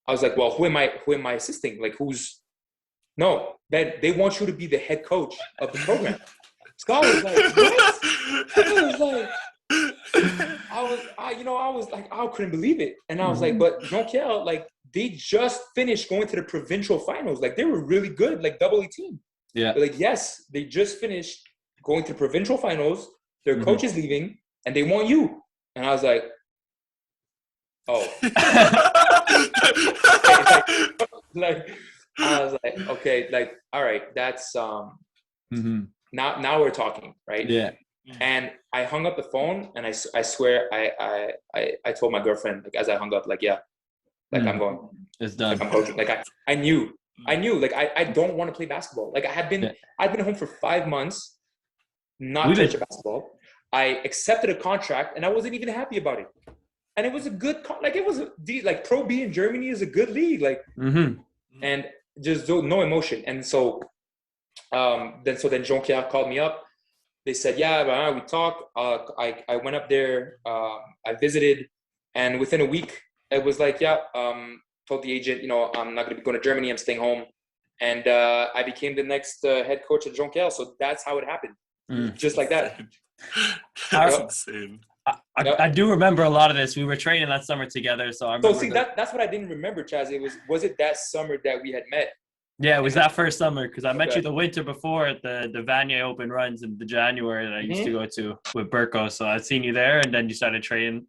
I was like, well, who am I assisting? Like, no, they want you to be the head coach of the program. So I was like, what? I was like, I couldn't believe it. And I was like, but Jean-Pierre, like, they just finished going to the provincial finals. Like, they were really good, like double A team. Yeah. But like, yes, they just finished going to the provincial finals. Their coach is leaving and they want you. And I was like, oh. I was like, okay, like, all right, that's now we're talking, right? Yeah. And I hung up the phone and I swear I told my girlfriend, like, as I hung up, like, yeah, like I'm going. It's done. Like, I'm coaching. Like I knew, like I don't want to play basketball. Like I've been home for 5 months, not touching basketball. I accepted a contract and I wasn't even happy about it. And it was a good, like Pro B in Germany is a good league. Like, and just no emotion. And so, then Jean-Pierre called me up. They said, yeah, we talked. I went up there. I visited, and within a week, it was like, told the agent, I'm not going to be going to Germany. I'm staying home. And I became the next head coach at Jean-Pierre. So that's how it happened. Just like that. That's insane. I do remember a lot of this. We were training that summer together, so I remember. So see, that's what I didn't remember, Chaz. Was it that summer that we had met? Yeah, it was that first summer because I met you the winter before at the Vanier Open runs in the January that I used to go to with Burko. So I'd seen you there, and then you started training.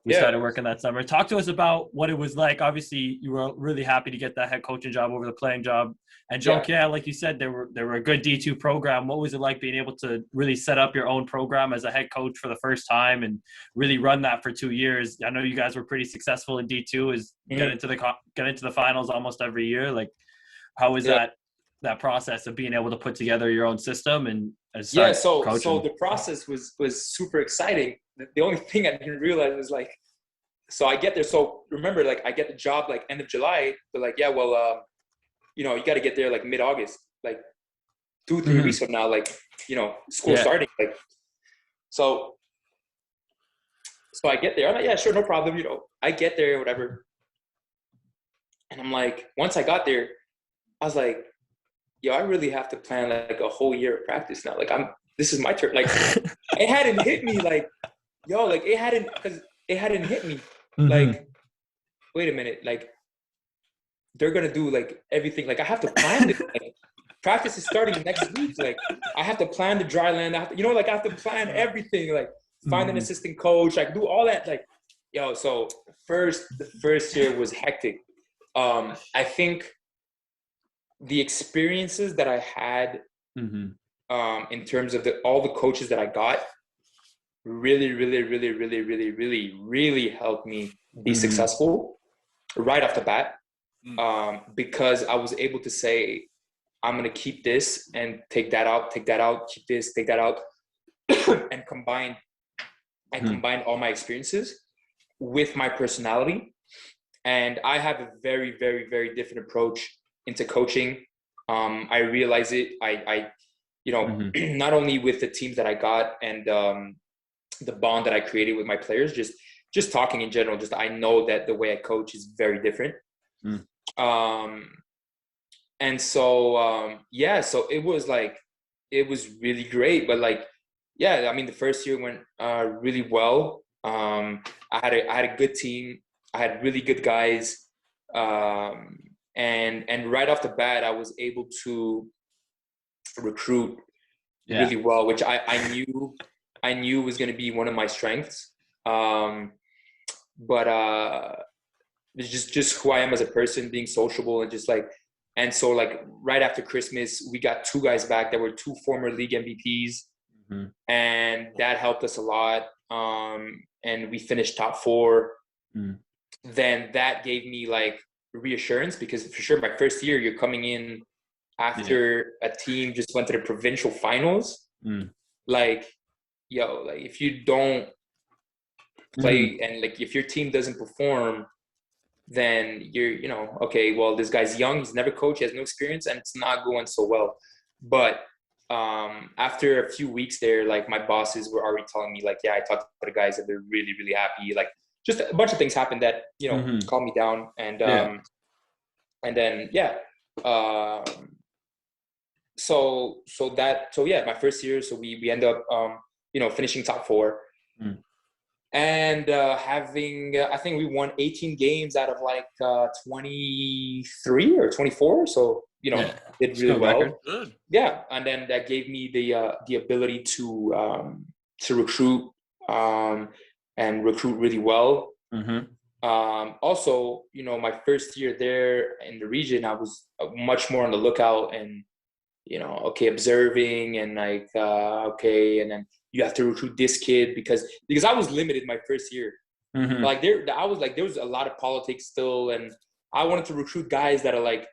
We started working that summer. Talk to us about what it was like. Obviously, you were really happy to get that head coaching job over the playing job. And Jean-Pierre, like you said, they were a good D2 program. What was it like being able to really set up your own program as a head coach for the first time and really run that for 2 years? I know you guys were pretty successful in D2. Get into the finals almost every year. Like, how was that process of being able to put together your own system and start coaching? So the process was super exciting. The only thing I didn't realize was like, so I get there. So remember, like, I get the job like end of July. They're like, you got to get there like mid-August, like 2-3 weeks from now, like, school starting. Like, so I get there. I'm like, yeah, sure, no problem. I get there, whatever. And I'm like, once I got there, I was like, yo, I really have to plan like a whole year of practice now. Like, this is my turn. Like, it hadn't hit me. Like, yo, like it hadn't hit me. Like, wait a minute. Like, they're gonna do like everything. Like, I have to plan it. Like, practice is starting next week. Like, I have to plan the dry land. I have to plan everything. Like, find an assistant coach. Like, do all that. Like, yo. So the first year was hectic. I think the experiences that I had in terms of all the coaches that I got really, really, really, really, really, really, really helped me be successful right off the bat. because I was able to say, I'm going to keep this and take that out, keep this, take that out, and combine all my experiences with my personality. And I have a very, very, very different approach into coaching. I realize it. I not only with the teams that I got and the bond that I created with my players, just talking in general, I know that the way I coach is very different. And so, so it was really great. But I mean, the first year went really well. I had a good team. I had really good guys. And right off the bat, I was able to recruit really well, which I knew was going to be one of my strengths. But it's just who I am as a person, being sociable and so right after Christmas, we got 2 guys back that were 2 former league MVPs, and that helped us a lot. And we finished top 4. Then that gave me reassurance, because for sure my first year, you're coming in after a team just went to the provincial finals. If you don't play and if your team doesn't perform, then you're, okay, well, this guy's young, he's never coached, he has no experience, and it's not going so well. But after a few weeks there, my bosses were already telling me I talked to the guys and they're really, really happy. Just a bunch of things happened that, calmed me down. And then my first year, so we end up finishing top 4. And having I think we won 18 games out of 23 or 24, so did really well. Good. Yeah, and then that gave me the ability to recruit and recruit really well. Also, my first year there in the region, I was much more on the lookout and observing and and then you have to recruit this kid because I was limited my first year. There was a lot of politics still, and I wanted to recruit guys that are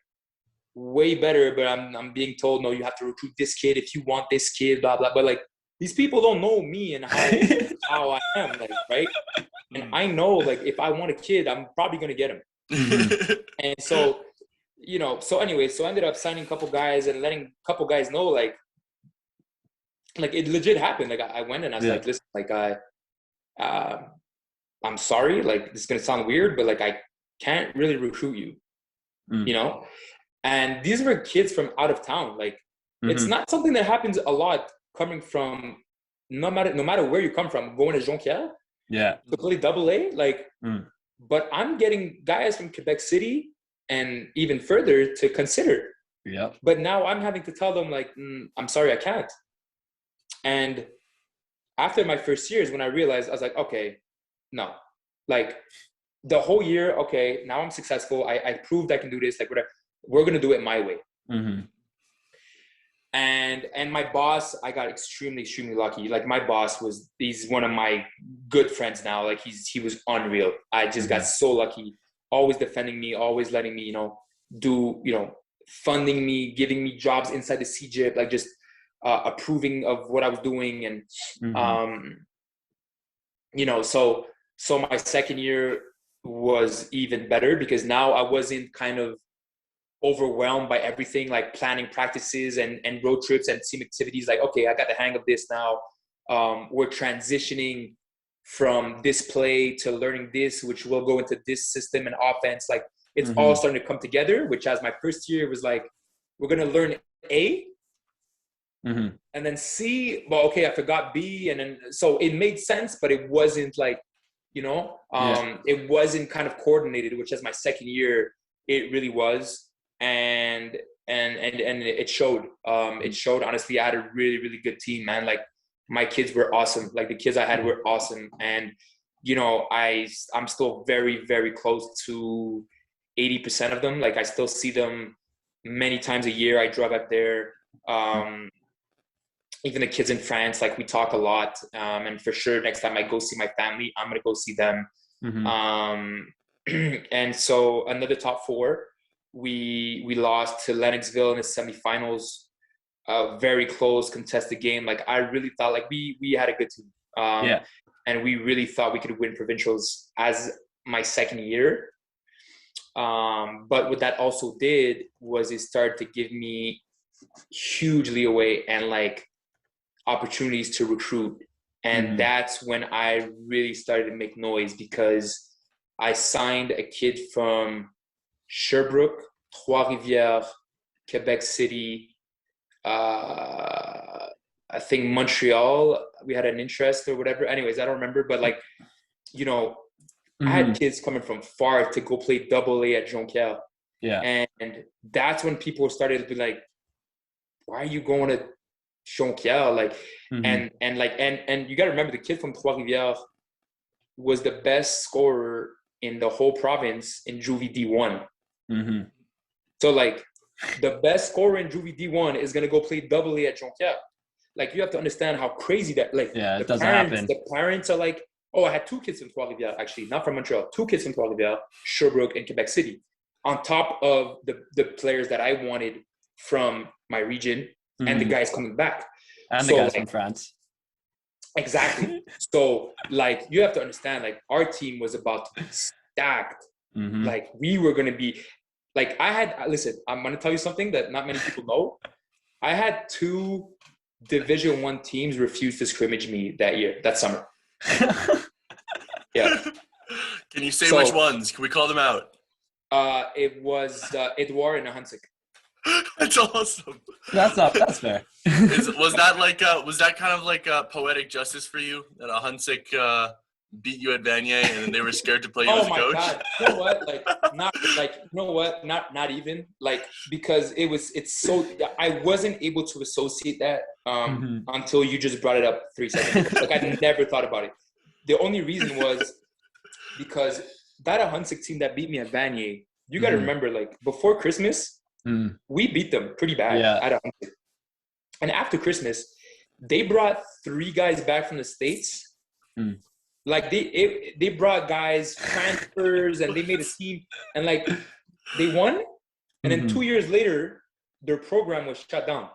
way better, but I'm being told, no, you have to recruit this kid if you want this kid, blah blah. But these people don't know me and how I am, right? And I know if I want a kid, I'm probably gonna get him. And so so anyway, I ended up signing a couple guys and letting a couple guys know it legit happened. I went and I was listen, I'm sorry, this is gonna sound weird, but I can't really recruit you. And these were kids from out of town. It's not something that happens a lot coming from no matter where you come from, going to Jonquière to play AA. But I'm getting guys from Quebec City and even further to consider. But now I'm having to tell them I'm sorry, I can't. And after my first year is when I realized, I was okay, no, the whole year, okay, now I'm successful. I proved I can do this, whatever. We're going to do it my way. And my boss, I got extremely, extremely lucky. My boss he's one of my good friends now. He was unreal. I just got so lucky, always defending me, always letting me, do, funding me, giving me jobs inside the Cegep, just approving of what I was doing. And, so my second year was even better because now I wasn't kind of overwhelmed by everything, planning practices and road trips and team activities. Okay, I got the hang of this now. We're transitioning from this play to learning this, which will go into this system and offense. It's all starting to come together, which as my first year was we're going to learn A and then C. Well, okay, I forgot B. And then, so it made sense, but it wasn't it wasn't kind of coordinated, which as my second year, it really was. And it showed. It showed. Honestly, I had a really, really good team, man. My kids were awesome. The kids I had were awesome. And, I'm still very, very close to 80% of them. I still see them many times a year. I drive up there. Even the kids in France, we talk a lot. And for sure, next time I go see my family, I'm going to go see them. And so another top 4. we lost to Lennoxville in the semifinals. Very close, contested game. Like I really thought, like we had a good team. And we really thought we could win provincials as my second year. But what that also did was it started to give me huge leeway and like opportunities to recruit. And that's when I really started to make noise, because I signed a kid from Sherbrooke, Trois-Rivières, Quebec City, I think Montreal, we had an interest or whatever. Anyways, I don't remember. But like, you know, I had kids coming from far to go play AA at Jonquière. Yeah. And that's when people started to be like, why are you going to Jonquière? Like, and you got to remember, the kid from Trois-Rivières was the best scorer in the whole province in Juvie D1. So like, the best scorer in Juvie D1 is going to go play AA at Jonquière. Like, you have to understand how crazy that, like, it doesn't happen. The parents are like, oh, I had two kids from Trois-Rivières, actually, not from Montreal, two kids from Trois-Rivières, Sherbrooke, and Quebec City, on top of the players that I wanted from my region and the guys coming back. And the guys from France. Exactly. So, like, you have to understand, like, our team was about to be stacked. Like, we were going to be, like, listen, I'm going to tell you something that not many people know. I had 2 Division I teams refuse to scrimmage me that summer. Yeah. Can you say which ones? Can we call them out? It was Edouard and Ahansik. That's awesome. That's fair. Was that kind of like poetic justice for you, that Ahansik beat you at Vanier and then they were scared to play you as a coach? God. You know what? Not even, like, because it's so, I wasn't able to associate that until you just brought it up 3 seconds ago. Like, I never thought about it. The only reason was because that Ahansik team that beat me at Vanier, you got to remember, like, before Christmas, we beat them pretty bad at Ahansik. And after Christmas, they brought 3 guys back from the States. Like, they brought guys, transfers, and they made a team, and like, they won. And then 2 years later, their program was shut down.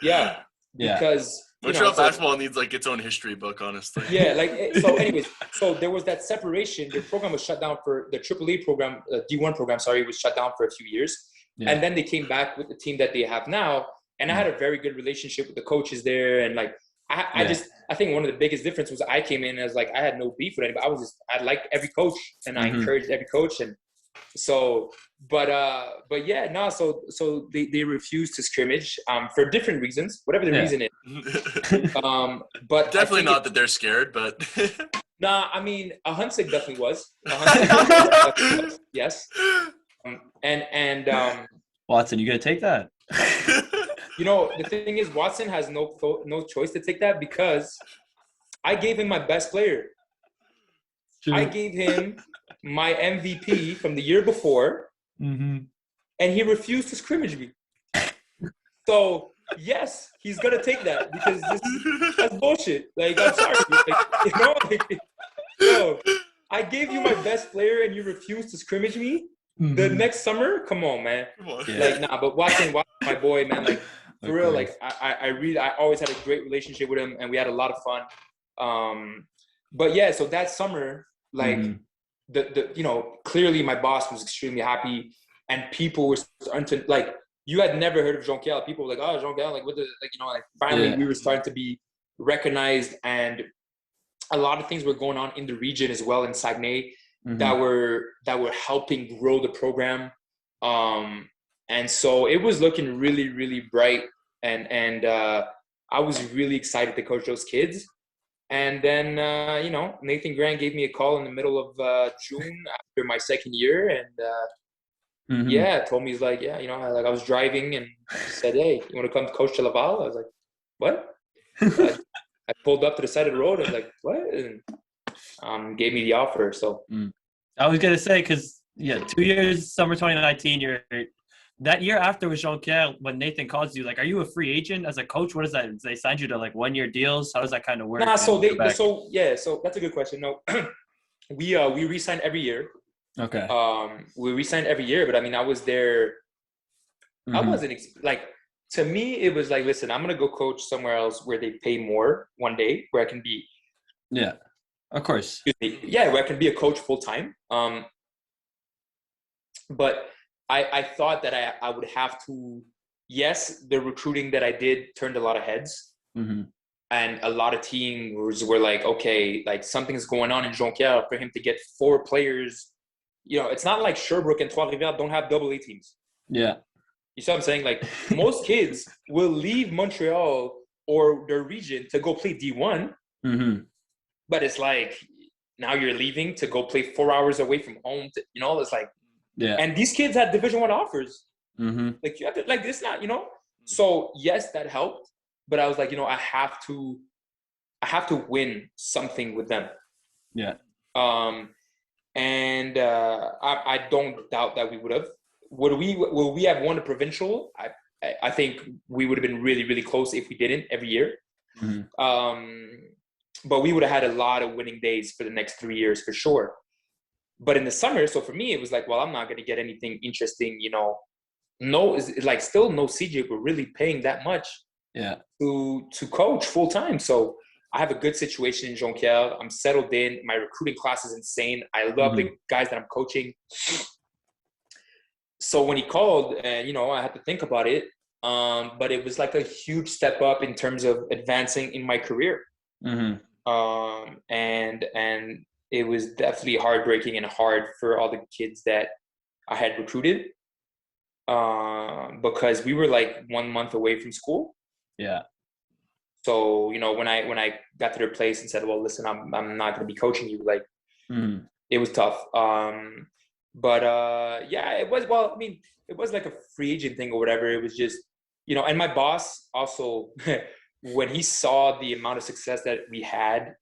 Yeah. Because Montreal basketball needs like its own history book, honestly. Yeah, like, so anyways, so there was that separation. Their program was shut down for the AAA program, D1 program, was shut down for a few years. And then they came back with the team that they have now. And I had a very good relationship with the coaches there. And like, I think one of the biggest difference was I came in as like, I had no beef with anybody. I liked every coach, and I encouraged every coach. And so, but yeah, no, so they refused to scrimmage, for different reasons, whatever the reason is. But definitely not that they're scared, but nah, I mean, Ahansik definitely was. Yes. Watson, you gonna take that? You know, the thing is, Watson has no choice to take that, because I gave him my best player. True. I gave him my MVP from the year before, and he refused to scrimmage me. So, yes, he's going to take that, because that's bullshit. Like, I'm sorry. Like, yo, I gave you my best player and you refused to scrimmage me? The next summer? Come on, man. Come on. Yeah. Like, nah, but Watson, my boy, man, like, for real, like, I always had a great relationship with him, and we had a lot of fun. But yeah, so that summer, like, clearly my boss was extremely happy, and people were starting to, like, you had never heard of Jonquière. People were like, oh, Jonquière, like, what the, like, like, finally we were starting to be recognized, and a lot of things were going on in the region as well, in Saguenay, that were helping grow the program. And so it was looking really, really bright, and I was really excited to coach those kids. And then, Nathan Grant gave me a call in the middle of June after my second year, and told me, he's like, I was driving and said, hey, you want to come coach ULaval? I was like, what? I pulled up to the side of the road. I was like, what? And gave me the offer. So I was gonna say, because 2 years, summer 2019, that year after with Jonquière, when Nathan calls you, like, are you a free agent as a coach? What is that? They signed you to like 1-year deals? How does that kind of work? So that's a good question. No, we re-sign every year. Okay. We re-signed every year, but I mean, I was there. I wasn't to me, it was like, listen, I'm going to go coach somewhere else where they pay more one day, where I can be. Yeah, of course. Yeah, where I can be a coach full time. But I thought that I would have to, yes, the recruiting that I did turned a lot of heads. And a lot of teams were like, okay, like something's going on in Jonquière for him to get 4 players. You know, it's not like Sherbrooke and Trois-Rivières don't have AA teams. Yeah. You see what I'm saying? Like most kids will leave Montreal or their region to go play D1. But it's like, now you're leaving to go play 4 hours away from home. It's like, yeah. And these kids had Division I offers. Like you have to, like, this not, So yes, that helped. But I was like, I have to win something with them. Yeah. And I don't doubt that we would have. Will we have won a provincial? I think we would have been really, really close if we didn't every year. But we would have had a lot of winning days for the next 3 years for sure. But in the summer, so for me, it was like, well, I'm not going to get anything interesting, No, like still no CJ were really paying that much. Yeah. To coach full time. So I have a good situation in Jonquière. I'm settled in. My recruiting class is insane. I love the guys that I'm coaching. So when he called, I had to think about it. But it was like a huge step up in terms of advancing in my career. And it was definitely heartbreaking and hard for all the kids that I had recruited. Because we were like 1 month away from school. Yeah. So, when I got to their place and said, well, listen, I'm not going to be coaching you, like, it was tough. But it was, it was like a free agent thing or whatever. It was just, and my boss also, when he saw the amount of success that we had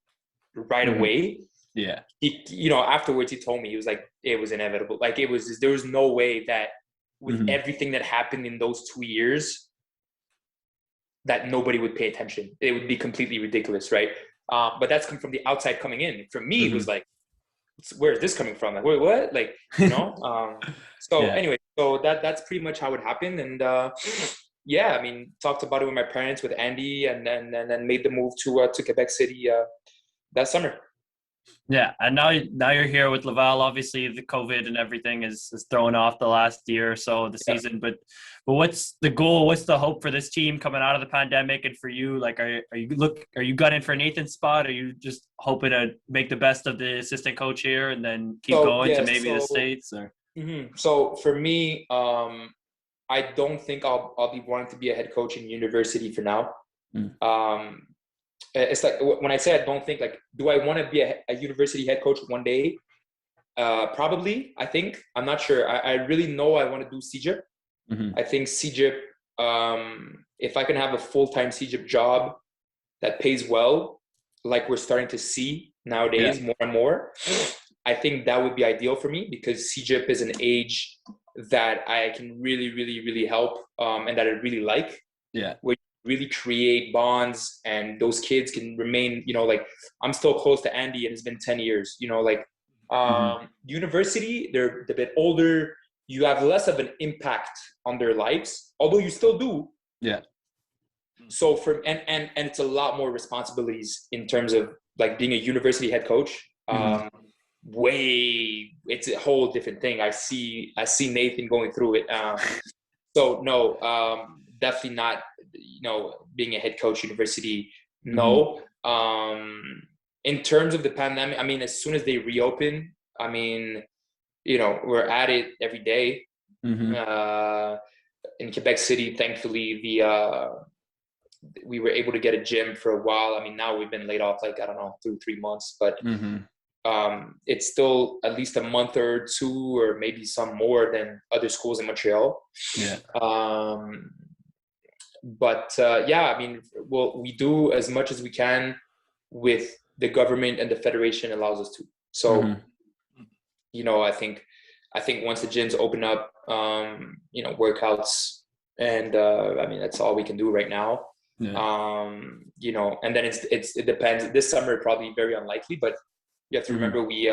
right away, yeah, he, afterwards he told me, he was like, it was inevitable. Like there was no way that with everything that happened in those 2 years, that nobody would pay attention. It would be completely ridiculous, right? But that's come from the outside coming in. For me, it was like, where is this coming from? Like, wait, what? Like, Anyway, so that's pretty much how it happened. And talked about it with my parents, with Andy, and then made the move to Quebec City that summer. Yeah, and now you're here with Laval. Obviously, the COVID and everything is thrown off the last year or so of the season. But what's the goal? What's the hope for this team coming out of the pandemic? And for you, like, are you gunning for Nathan's spot? Are you just hoping to make the best of the assistant coach here and then keep going to maybe the States? Or So for me, I don't think I'll be wanting to be a head coach in university for now. It's like when I say I don't think, like, do I want to be a university head coach one day? Probably, I think. I'm not sure. I really know I want to do Cegep. I think Cegep, if I can have a full-time Cegep job that pays well, like we're starting to see nowadays more and more, I think that would be ideal for me, because Cegep is an age that I can really, really, really help, and that I really like. Yeah. Where you really create bonds, and those kids can remain, like, I'm still close to Andy and it's been 10 years, university, they're a bit older. You have less of an impact on their lives, although you still do. Yeah. So and it's a lot more responsibilities in terms of like being a university head coach. It's a whole different thing. I see Nathan going through it. So no, definitely not, being a head coach university. No. In terms of the pandemic, as soon as they reopen, we're at it every day. In Quebec City, thankfully, we were able to get a gym for a while. Now we've been laid off, like, I don't know, 2-3 months, but it's still at least a month or two, or maybe some more than other schools in Montreal. Yeah. We do as much as we can with the government and the federation allows us to. So, I think once the gyms open up, workouts, and that's all we can do right now. Yeah. And then it depends. This summer, probably very unlikely, but you have to remember we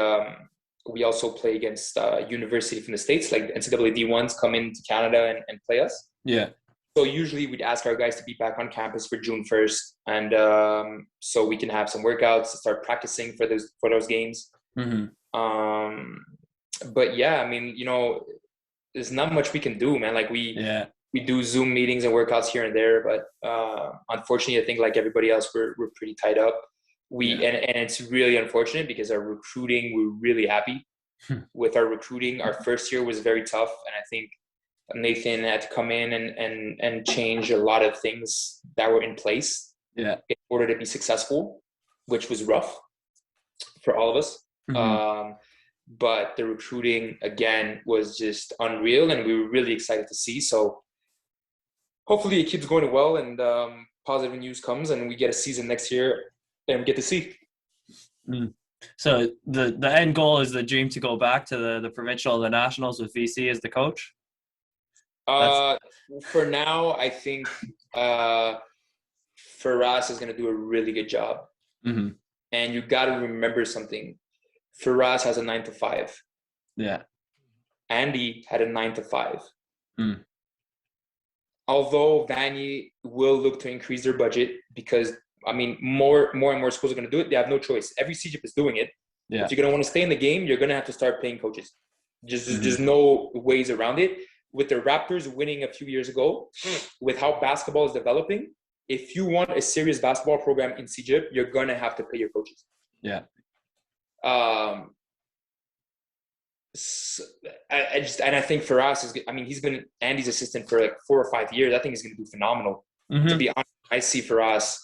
we also play against university from the States, like NCAA D1s come into Canada and play us. Yeah. So usually we'd ask our guys to be back on campus for June 1st. And so we can have some workouts to start practicing for those games. But yeah, I mean, you know, there's not much we can do, man. Like we do Zoom meetings and workouts here and there, but unfortunately, I think like everybody else, we're pretty tied up. And it's really unfortunate because our recruiting, we're really happy with our recruiting. Our first year was very tough, and I think Nathan had to come in and change a lot of things that were in place in order to be successful, which was rough for all of us. But the recruiting again was just unreal, and we were really excited to see. So hopefully it keeps going well, and positive news comes, and we get a season next year and we get to see. So the end goal is the dream to go back to the provincial, the nationals with VC as the coach. For now, I think Firas is going to do a really good job. And you got to remember something. Firas has a 9 to 5. Yeah. Andy had a 9 to 5. Although Vanier will look to increase their budget because, I mean, more and more schools are going to do it. They have no choice. Every Cegep is doing it. Yeah. If you're going to want to stay in the game, you're going to have to start paying coaches. There's no ways around it. With the Raptors winning a few years ago, with how basketball is developing, if you want a serious basketball program in Cegep, you're going to have to pay your coaches. Yeah. I think for us, he's been Andy's assistant for like 4 or 5 years. I think he's going to do phenomenal. To be honest, I see for us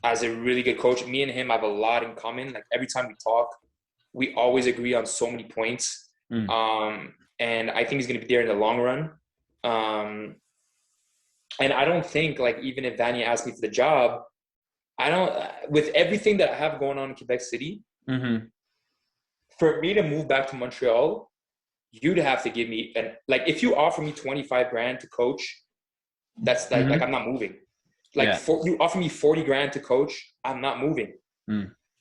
as a really good coach. Me and him have a lot in common. Like every time we talk, we always agree on so many points. And I think he's going to be there in the long run. And I don't think, like, even if Vanier asked me for the job, with everything that I have going on in Quebec City, for me to move back to Montreal, you'd have to give me, if you offer me 25 grand to coach, that's like I'm not moving. You offer me 40 grand to coach, I'm not moving.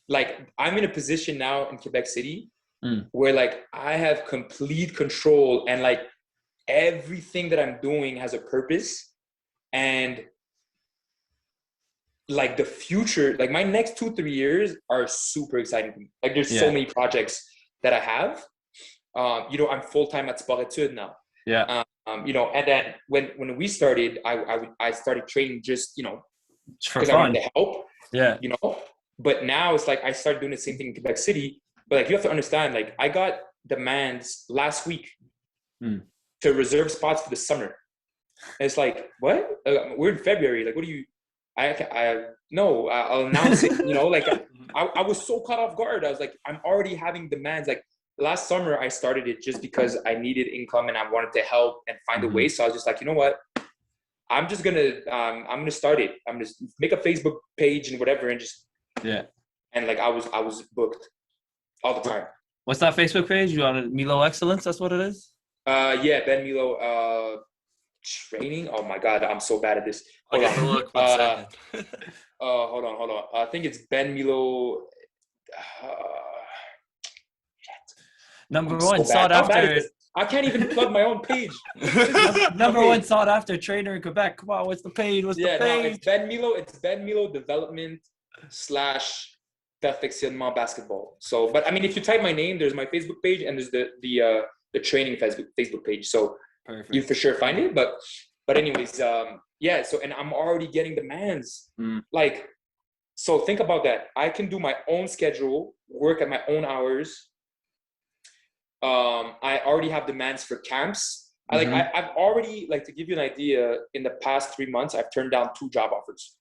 Like, I'm in a position now in Quebec City where, like, I have complete control, and, like, everything that I'm doing has a purpose. And, like, the future, like, my next 2-3 years are super exciting to me. Like, there's so many projects that I have. I'm full-time at Sport Etudes now. And then when we started, I started training just, for because I wanted to help. But now it's like I started doing the same thing in Quebec City. But, like, you have to understand, like, I got demands last week to reserve spots for the summer. And it's like, what? We're in February. Like, what do you? I'll announce it. I was so caught off guard. I was like, I'm already having demands. Like, last summer, I started it just because I needed income and I wanted to help and find a way. So I was just like, you know what? I'm just gonna start it. I'm just make a Facebook page and whatever, and just And, like, I was booked all the time. What's that Facebook page? You on Milaud Excellence? That's what it is. Ben Milaud training. Oh my God, I'm so bad at this. Hold on. Look, 1 second. Hold on. I think it's Ben Milaud. Number one sought after. I can't even plug my own page. Number one sought after trainer in Quebec. Come on, what's the page? What's the page? No, it's Ben Milaud. It's Ben Milaud Development / Perfectionnement Basketball. So, but I mean, if you type my name, there's my Facebook page and there's the training Facebook page. So perfect. You for sure find it. But anyways, So, and I'm already getting demands. Like, so think about that. I can do my own schedule, work at my own hours. I already have demands for camps. I've already, like, to give you an idea, in the past 3 months, I've turned down 2 job offers.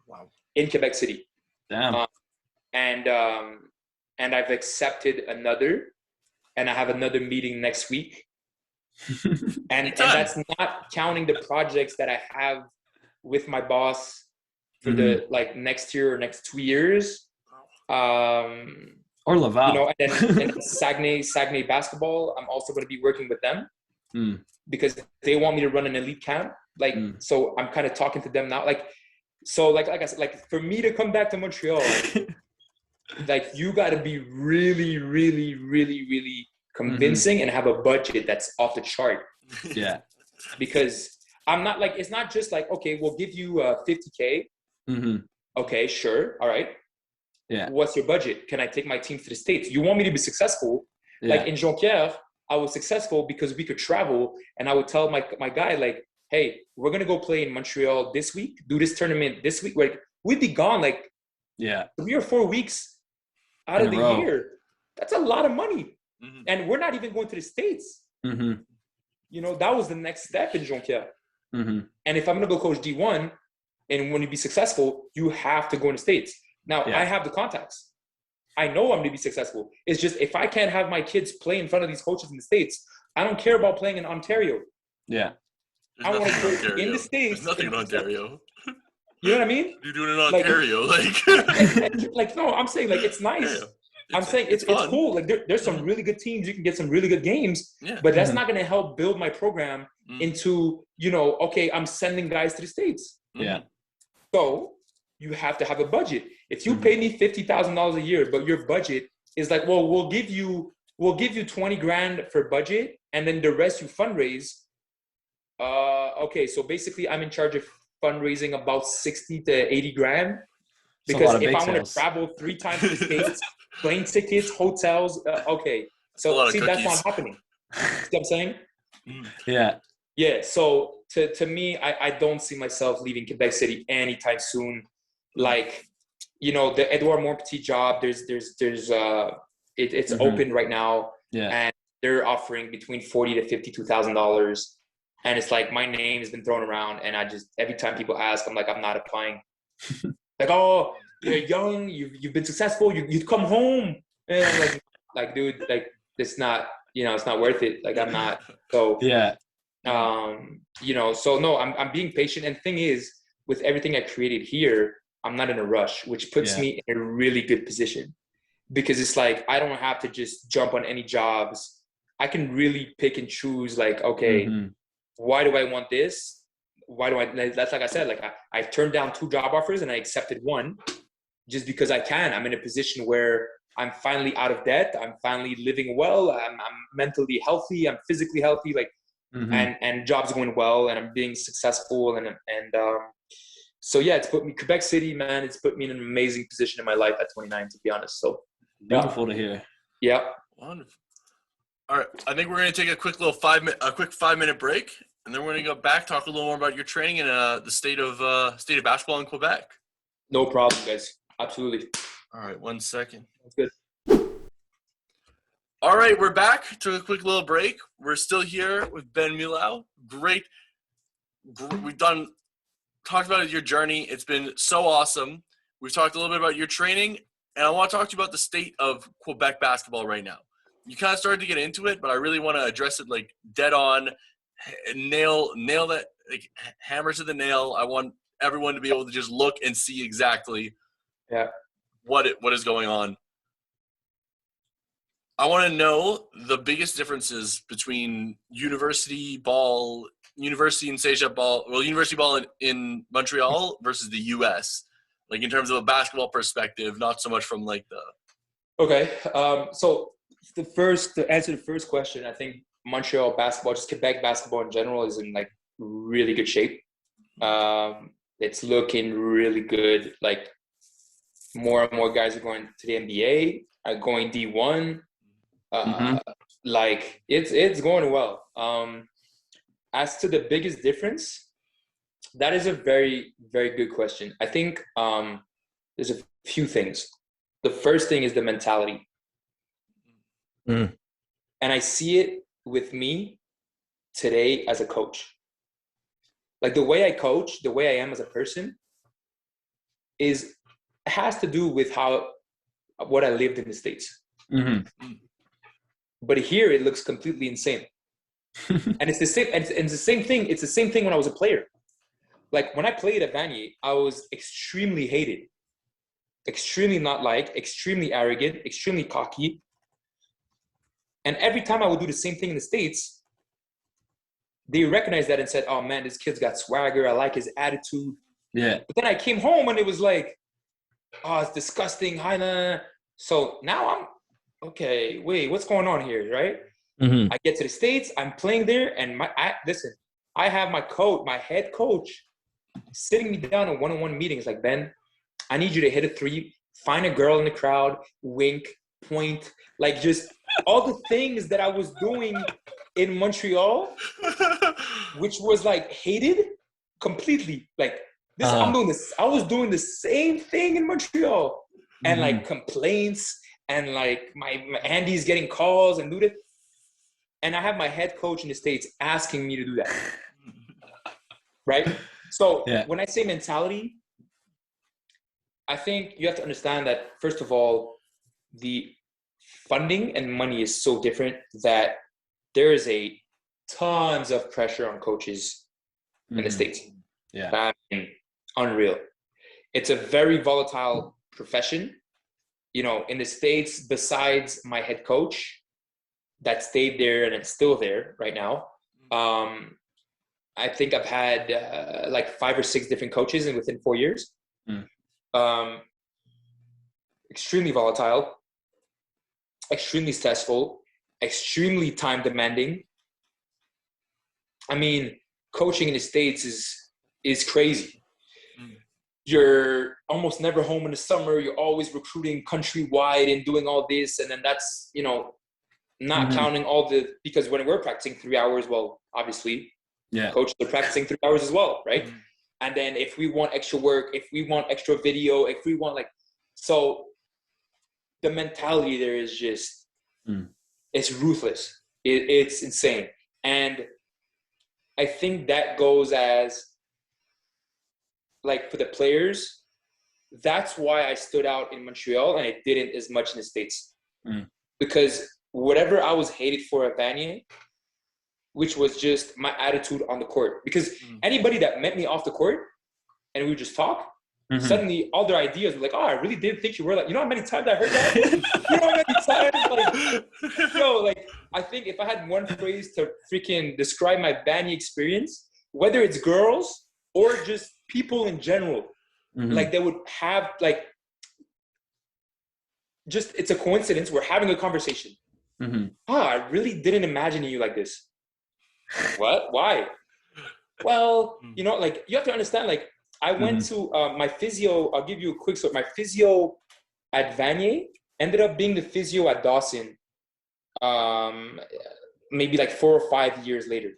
Wow. In Quebec City. Damn. And I've accepted another, and I have another meeting next week. and that's not counting the projects that I have with my boss for the, like, next year or next 2 years. Or Laval. And then Saguenay basketball, I'm also going to be working with them because they want me to run an elite camp. Like, so I'm kind of talking to them now. Like, so like I said, like, for me to come back to Montreal, like you got to be really, really, really, really convincing and have a budget that's off the chart. Yeah. Because I'm not like, it's not just like, okay, we'll give you 50K. Okay, sure. All right. Yeah. What's your budget? Can I take my team to the States? You want me to be successful? Yeah. Like in Jonquière, I was successful because we could travel, and I would tell my guy, like, hey, we're going to go play in Montreal this week, do this tournament this week. Like, we'd be gone like 3 or 4 weeks out of the year. That's a lot of money. And we're not even going to the States. You know, that was the next step in Jonquière. And if I'm going to go coach D1 and when you be successful, you have to go in the States. Now, I have the contacts. I know I'm going to be successful. It's just if I can't have my kids play in front of these coaches in the States, I don't care about playing in Ontario. Yeah. I want to play in the States. There's nothing in Ontario. You know what I mean? You're doing it in Ontario. Like, no, I'm saying, like, it's nice. Yeah. I'm saying it's cool. Like, there's some really good teams. You can get some really good games. But that's not going to help build my program into, you know, okay, I'm sending guys to the States. Yeah. So you have to have a budget. If you pay me $50,000 a year, but your budget is like, well, we'll give you 20 grand for budget, and then the rest you fundraise. Okay, so basically, I'm in charge of fundraising about 60 to 80 grand, because if I want to travel 3 times to the States, plane tickets, hotels, okay. So see, that's not happening. See what I'm saying? Yeah. Yeah. So to me, I don't see myself leaving Quebec City anytime soon. Like, you know, the Edouard Montpetit job, it's open right now. Yeah. And they're offering between $40,000 to $52,000. And it's like, my name has been thrown around, and I just, every time people ask, I'm like, I'm not applying. Like, oh, you're young, you've been successful, you'd come home. And I'm like, dude, like, it's not, you know, it's not worth it. Like, I'm not. So yeah. You know, so no, I'm being patient. And the thing is, with everything I created here, I'm not in a rush, which puts me in a really good position, because it's like, I don't have to just jump on any jobs. I can really pick and choose, like, okay, why do I want this? Why do I, that's like I said, like I turned down 2 job offers and I accepted 1 just because I can. I'm in a position where I'm finally out of debt. I'm finally living well. I'm mentally healthy. I'm physically healthy. Like, and jobs going well, and I'm being successful. And so yeah, it's put me, Quebec City, man, it's put me in an amazing position in my life at 29, to be honest. So beautiful to hear. Yeah. Wonderful. All right, I think we're going to take a quick 5-minute break, and then we're going to go back, talk a little more about your training and the state of basketball in Quebec. No problem, guys. Absolutely. All right, 1 second. That's good. All right, we're back. Took a quick little break. We're still here with Ben Millaud. Great. We've talked about your journey. It's been so awesome. We've talked a little bit about your training, and I want to talk to you about the state of Quebec basketball right now. You kind of started to get into it, but I really want to address it like dead on, nail that, like hammer to the nail. I want everyone to be able to just look and see exactly what is going on. I want to know the biggest differences between university and Cegep ball, well, university ball in Montreal versus the U.S., like in terms of a basketball perspective, not so much from like the. Okay, so to answer the first question, I think Montreal basketball, just Quebec basketball in general, is in like really good shape. It's looking really good. Like more and more guys are going to the NBA, are going D1. Like it's going well. As to the biggest difference, that is a very, very good question. I think there's a few things. The first thing is the mentality. And I see it with me today as a coach. Like the way I coach, the way I am as a person has to do with what I lived in the States. But here it looks completely insane. And it's the same. And it's the same thing. It's the same thing when I was a player. Like when I played at Vanier, I was extremely hated, extremely not liked, extremely arrogant, extremely cocky. And every time I would do the same thing in the States, they recognized that and said, "Oh man, this kid's got swagger. I like his attitude." Yeah. But then I came home and it was like, "Oh, it's disgusting. So now I'm, okay, wait, what's going on here, right? Mm-hmm. I get to the States, I'm playing there, and listen, I have my head coach sitting me down in one-on-one meetings like, Ben, I need you to hit a three, find a girl in the crowd, wink, point, like just all the things that I was doing in Montreal, which was like hated completely. Like this, I'm doing this. I was doing the same thing in Montreal, and like complaints, and like my Andy's getting calls and do this. And I have my head coach in the States asking me to do that. Right? So when I say mentality, I think you have to understand that, first of all, the funding and money is so different that there is a tons of pressure on coaches in the States. Yeah. I mean, unreal. It's a very volatile profession. You know, in the States, besides my head coach that stayed there and it's still there right now, I think I've had like 5 or 6 different coaches within 4 years. Extremely volatile, extremely stressful, extremely time demanding. I mean, coaching in the States is crazy. You're almost never home in the summer. You're always recruiting countrywide and doing all this. And then that's, you know, not counting all because when we're practicing 3 hours, well, obviously, coaches are practicing 3 hours as well, right? And then if we want extra work, if we want extra video, if we want so the mentality there is just, it's ruthless. It's insane. And I think that goes as, like, for the players, that's why I stood out in Montreal and I didn't as much in the States. Because whatever I was hated for at Vanier, which was just my attitude on the court. Because anybody that met me off the court and we would just talk, suddenly all their ideas were like, oh, I really did think you were like, you know how many times I heard that? You know how many times? Like, yo, like, I think if I had one phrase to freaking describe my Vanier experience, whether it's girls or just people in general, like they would have like, just, it's a coincidence. We're having a conversation. I really didn't imagine you like this. What? Why? Well, you know, like, you have to understand, like, I went to my physio. I'll give you a quick story. My physio at Vanier ended up being the physio at Dawson maybe like 4 or 5 years later.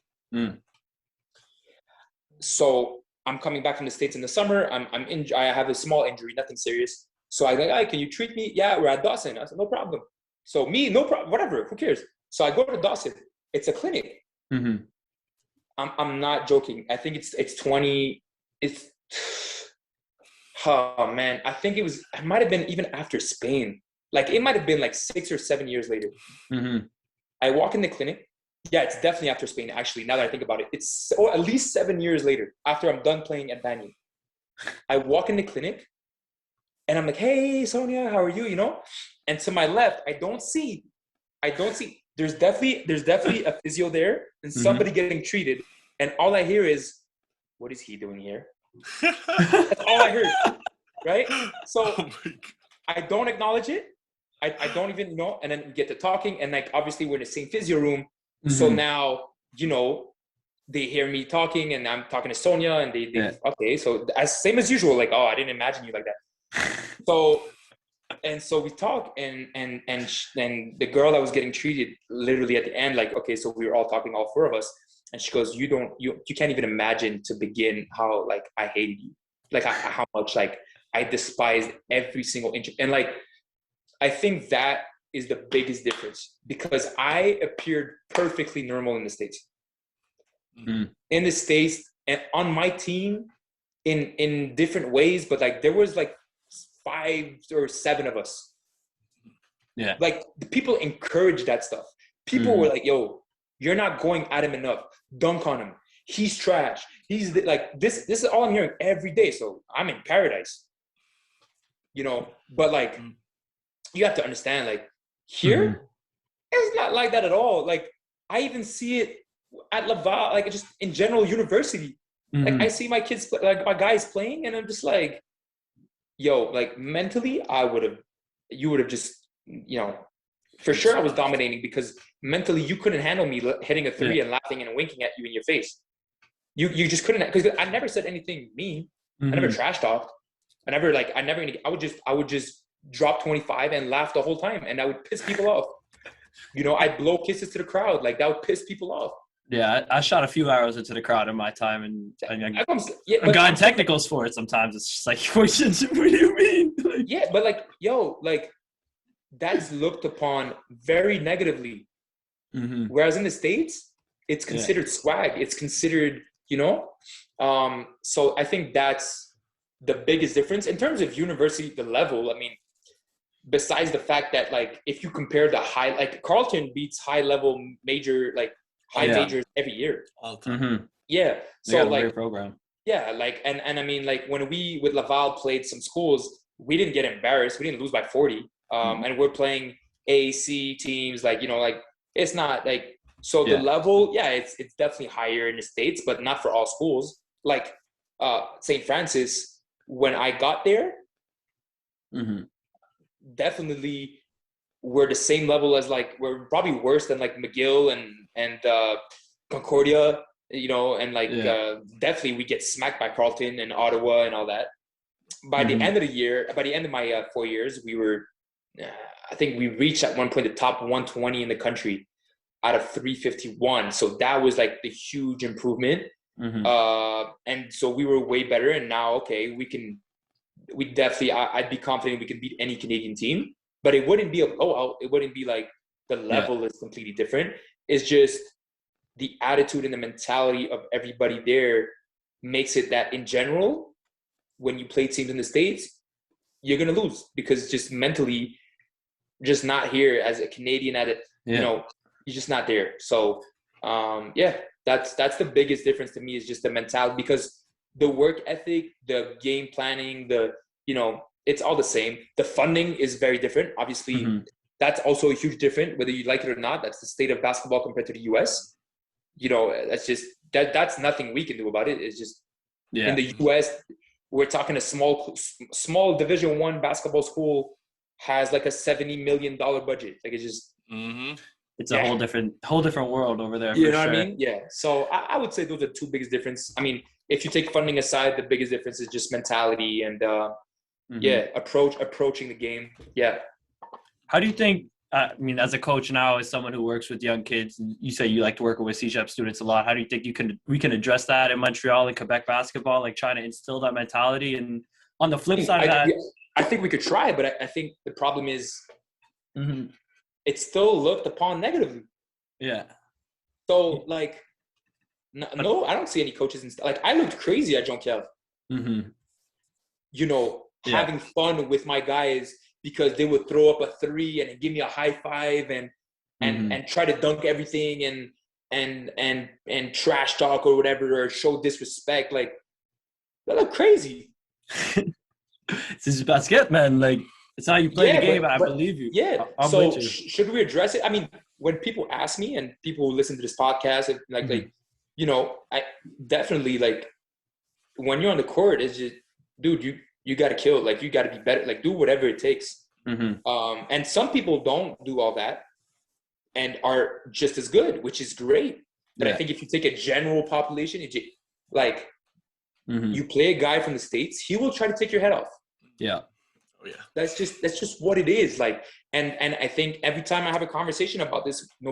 So I'm coming back from the States in the summer. I have a small injury, nothing serious. So I'm like, hey, can you treat me? Yeah, we're at Dawson. I said, no problem. So me, no problem, whatever, who cares? So I go to Dawson. It's a clinic. I'm not joking. I think it's 20. It's, oh man, I think it might have been even after Spain. Like, it might have been like 6 or 7 years later. I walk in the clinic. Yeah, it's definitely after Spain, actually, now that I think about it. It's at least 7 years later, after I'm done playing at Vanier. I walk in the clinic, and I'm like, hey, Sonia, how are you, you know? And to my left, I don't see. There's definitely a physio there and somebody getting treated. And all I hear is, what is he doing here? That's all I heard, right? So I don't acknowledge it. I don't even know. And then we get to talking, and like, obviously we're in the same physio room. So now, you know, they hear me talking and I'm talking to Sonia, and they okay. So same as usual, like, oh, I didn't imagine you like that. So we talk, and the girl that was getting treated literally at the end, like, okay, so we were all talking, all 4 of us. And she goes, you can't even imagine to begin how, like, I hated you. Like, how much, like, I despised every single inch. And, like, I think that is the biggest difference, because I appeared perfectly normal in the States. In the States, and on my team in different ways, but, like, there was, like, 5 or 7 of us. Yeah. Like, the people encouraged that stuff. People were like, yo, you're not going at him enough. Dunk on him. He's trash. He's like, this is all I'm hearing every day. So I'm in paradise, you know, but like, you have to understand, like, here, it's not like that at all. Like, I even see it at ULaval, like, just in general university. Like, I see my kids, like, my guys playing, and I'm just like, yo, like, mentally, I would have you would have just, for sure I was dominating because mentally you couldn't handle me hitting a three and laughing and winking at you in your face. You just couldn't, because I never said anything mean. I never trash talked. I would just drop 25 and laugh the whole time, and that would piss people off. I'd blow kisses to the crowd, like that would piss people off. Yeah, I shot a few arrows into the crowd in my time, and I've gotten technicals for it sometimes. It's just like, what do you mean? Yeah, but that's looked upon very negatively. Whereas in the States, it's considered swag. It's considered, so I think that's the biggest difference. In terms of university, the level, I mean, besides the fact that, if you compare the high, Carleton beats high-level major, majors every year. All the time. Yeah. So, a great program. Yeah, and I mean, when we, with Laval, played some schools, we didn't get embarrassed. We didn't lose by 40. And we're playing AC teams, it's not so the level, it's definitely higher in the States, but not for all schools. St. Francis, when I got there, definitely we're the same level as we're probably worse than McGill and Concordia, definitely we get smacked by Carleton and Ottawa and all that. By the end of the year, by the end of my 4 years, we were, I think we reached at one point the top 120 in the country out of 351. So that was the huge improvement. And so we were way better. And now, I'd be confident we can beat any Canadian team, but it wouldn't be a blowout. It wouldn't be the level is completely different. It's just the attitude and the mentality of everybody there makes it that in general, when you play teams in the States, you're going to lose because just mentally, just not here as a Canadian at it, you're just not there. So, that's the biggest difference to me is just the mentality, because the work ethic, the game planning, it's all the same. The funding is very different. Obviously, that's also a huge difference, whether you like it or not. That's the state of basketball compared to the US. That's just, that's nothing we can do about it. It's just in the US, we're talking a small Division I basketball school has a $70 million budget. It's just, it's a whole different world over there. You know what I mean? Yeah. So I would say those are the two biggest differences. I mean, if you take funding aside, the biggest difference is just mentality and approaching the game. Yeah. How do you think? As a coach now, as someone who works with young kids, and you say you like to work with Cegep students a lot. How do you think we can address that in Montreal and Quebec basketball, trying to instill that mentality? And on the flip side of that, I think we could try, but I think the problem is it's still looked upon negatively. Yeah. So no, I don't see any coaches I looked crazy at Jonquière. Having fun with my guys because they would throw up a three and give me a high five and try to dunk everything and trash talk or whatever or show disrespect. That look crazy. This is basket, man. It's how you play the game. I believe you. Yeah. So should we address it? I mean, when people ask me and people who listen to this podcast, I definitely when you're on the court, it's just, dude, you got to kill. You got to be better. Do whatever it takes. And some people don't do all that and are just as good, which is great. But I think if you take a general population, you play a guy from the States, he will try to take your head off. Yeah. Oh, yeah. That's just what it is. And I think every time I have a conversation about this, no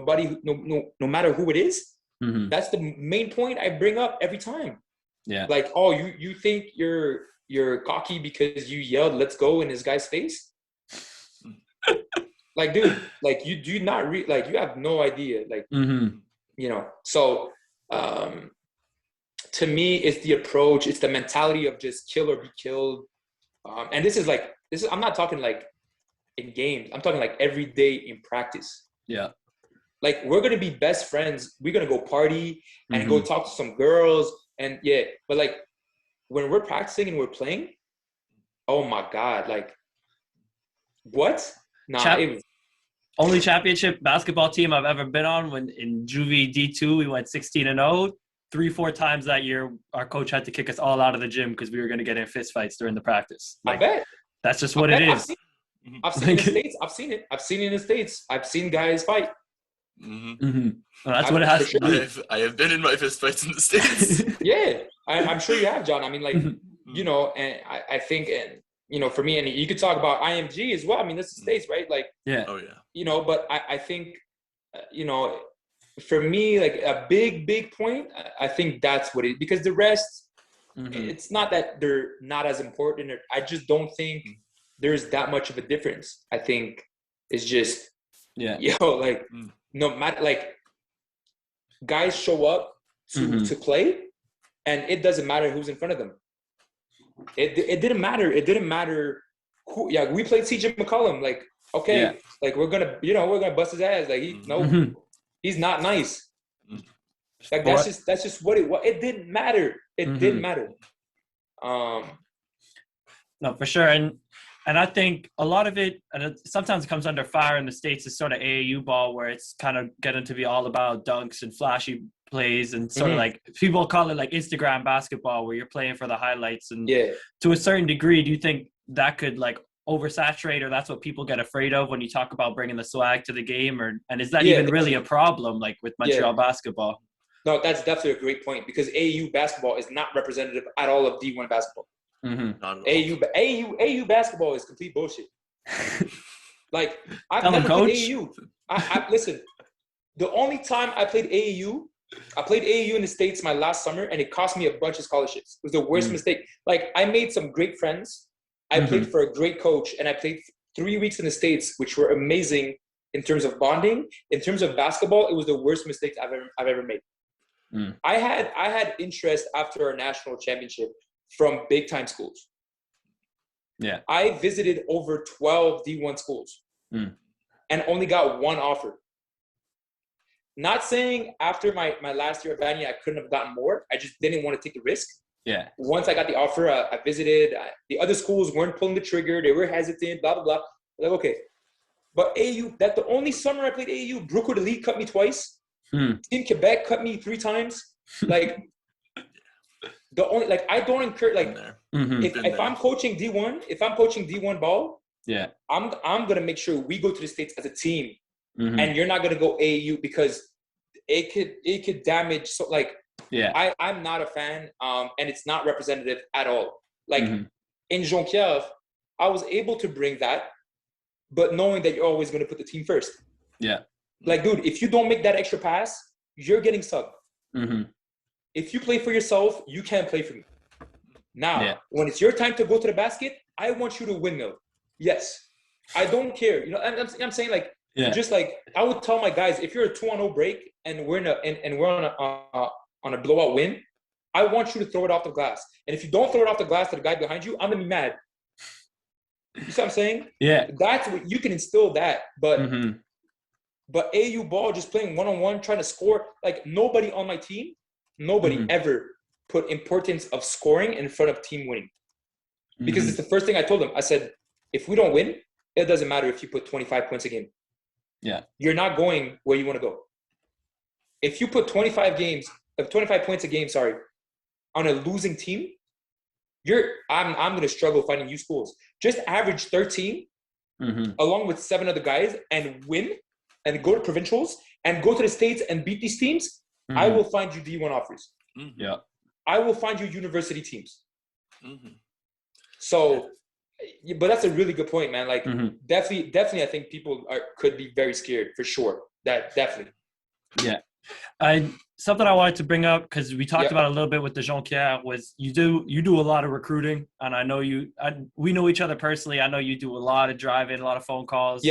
matter who it is, that's the main point I bring up every time. Yeah. You think you're cocky because you yelled "let's go" in this guy's face? Dude, you do not you have no idea. So to me, it's the approach, it's the mentality of just kill or be killed. And this is I'm not talking in games. I'm talking every day in practice. Yeah. We're going to be best friends. We're going to go party and go talk to some girls. And but when we're practicing and we're playing, oh my God, what? Nah, only championship basketball team I've ever been on. When in Juvie D2, we went 16-0. 3-4 times that year, our coach had to kick us all out of the gym because we were going to get in fist fights during the practice. I bet. That's just what it is. I've seen it in the States. I've seen it. I've seen it in the States. I've seen guys fight. Well, that's what it has to be. I have been in my fist fights in the States. Yeah, I'm sure you have, John. I mean, like, you know, and I think, and you know, for me, and you could talk about IMG as well. I mean, this is the States, right? Like, Oh yeah. you know, but I think, you know, for me, like a big point, I think that's what it, because the rest, it's not that they're not as important. I just don't think there's that much of a difference. I think it's just, like, no matter, like, guys show up to play, and it doesn't matter who's in front of them. It didn't matter. It didn't matter who. Yeah, we played Cegep McCollum. Like, okay, like we're gonna bust his ass. Like he's not nice. Like that's just what it was. It didn't matter. It didn't matter. No, for sure. And I think a lot of it, and it sometimes comes under fire in the States, is sort of AAU ball, where it's kind of getting to be all about dunks and flashy plays, and sort of like people call it like Instagram basketball, where you're playing for the highlights. And to a certain degree, do you think that could like oversaturate, or that's what people get afraid of when you talk about bringing the swag to the game? And is that even really a problem, like with Montreal basketball? No, that's definitely a great point, because AAU basketball is not representative at all of D1 basketball. AAU basketball is complete bullshit. Like, I've never played AAU. I listen, the only time I played AAU in the States my last summer, and it cost me a bunch of scholarships. It was the worst mistake. Like, I made some great friends. I played for a great coach, and I played 3 weeks in the States, which were amazing in terms of bonding. In terms of basketball, it was the worst mistake I've ever made. I had interest after our national championship from big time schools. I visited over 12 D1 schools and only got one offer. Not saying after my last year at Vanier I couldn't have gotten more. I just didn't want to take the risk. Once I got the offer, I visited. The other schools weren't pulling the trigger. They were hesitant, blah, blah, blah. Like, okay. But AAU, that's the only summer I played AAU. Brookwood Elite cut me twice. Team Quebec cut me 3 times. Like, the only, like, I don't encourage, like, if I'm coaching D1 ball, I'm gonna make sure we go to the States as a team, and you're not gonna go AAU, because it could damage. So, like, I'm not a fan, and it's not representative at all. Like, in Jonquière, I was able to bring that, but knowing that you're always gonna put the team first. Like, dude, if you don't make that extra pass, you're getting subbed. If you play for yourself, you can't play for me. Now, when it's your time to go to the basket, I want you to windmill. Yes. I don't care. You know, I'm saying, like, just like, I would tell my guys, if you're a 2-on-0 break and we're on a blowout win, I want you to throw it off the glass. And if you don't throw it off the glass to the guy behind you, I'm gonna be mad. You see what I'm saying? That's what you can instill that. But AU ball, just playing one-on-one, trying to score, like, nobody on my team, ever put importance of scoring in front of team winning. Because it's the first thing I told them. I said, if we don't win, it doesn't matter if you put 25 points a game. You're not going where you want to go. If you put 25 points a game, on a losing team, I'm going to struggle finding you schools. Just average 13 along with 7 other guys and win, and go to provincials and go to the States and beat these teams. I will find you D1 offers. I will find you university teams. So, but that's a really good point, man. Like, definitely, I think people could be very scared, for sure. That definitely. Something I wanted to bring up, because we talked about a little bit with the Jonquière, was you do a lot of recruiting, and I know we know each other personally. I know you do a lot of driving, a lot of phone calls.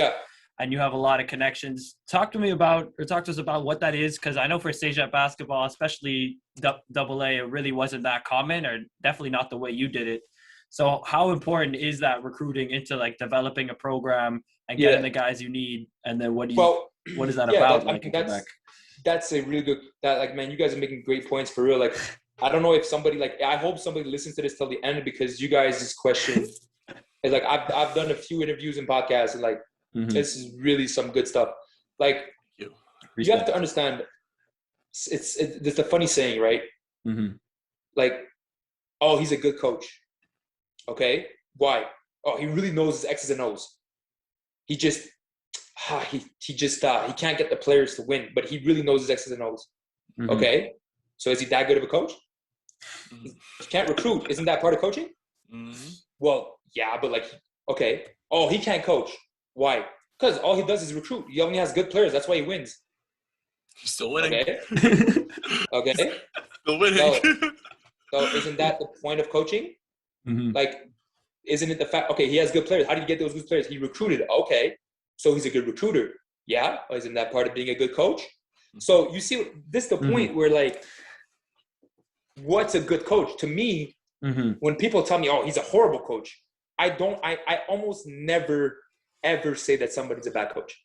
And you have a lot of connections. Talk to us about what that is, because I know for Cegep basketball, especially AA, it really wasn't that common, or definitely not the way you did it. So how important is that recruiting into, like, developing a program and getting the guys you need? And then what is that about? That's a really good, like, man, you guys are making great points, for real. Like, I don't know if somebody, like, I hope somebody listens to this till the end, because you guys' question is, like, I've done a few interviews and podcasts, and, like, this is really some good stuff. Like, you have to understand, it's a funny saying, right? Like, oh, he's a good coach. Okay, why? Oh, he really knows his X's and O's. he can't get the players to win, but he really knows his X's and O's. Mm-hmm. Okay, so is he that good of a coach? He can't recruit. Isn't that part of coaching? Mm-hmm. Well, yeah, but like, okay. Oh, he can't coach. Why? Because all he does is recruit. He only has good players. That's why he wins. He's still winning. Okay. Okay. Still winning. So isn't that the point of coaching? Mm-hmm. Like, isn't it the fact? Okay, he has good players. How did he get those good players? He recruited. Okay, so he's a good recruiter. Yeah, isn't that part of being a good coach? So you see, this is the point where like, what's a good coach to me? When people tell me, "Oh, he's a horrible coach," I almost never ever say that somebody's a bad coach.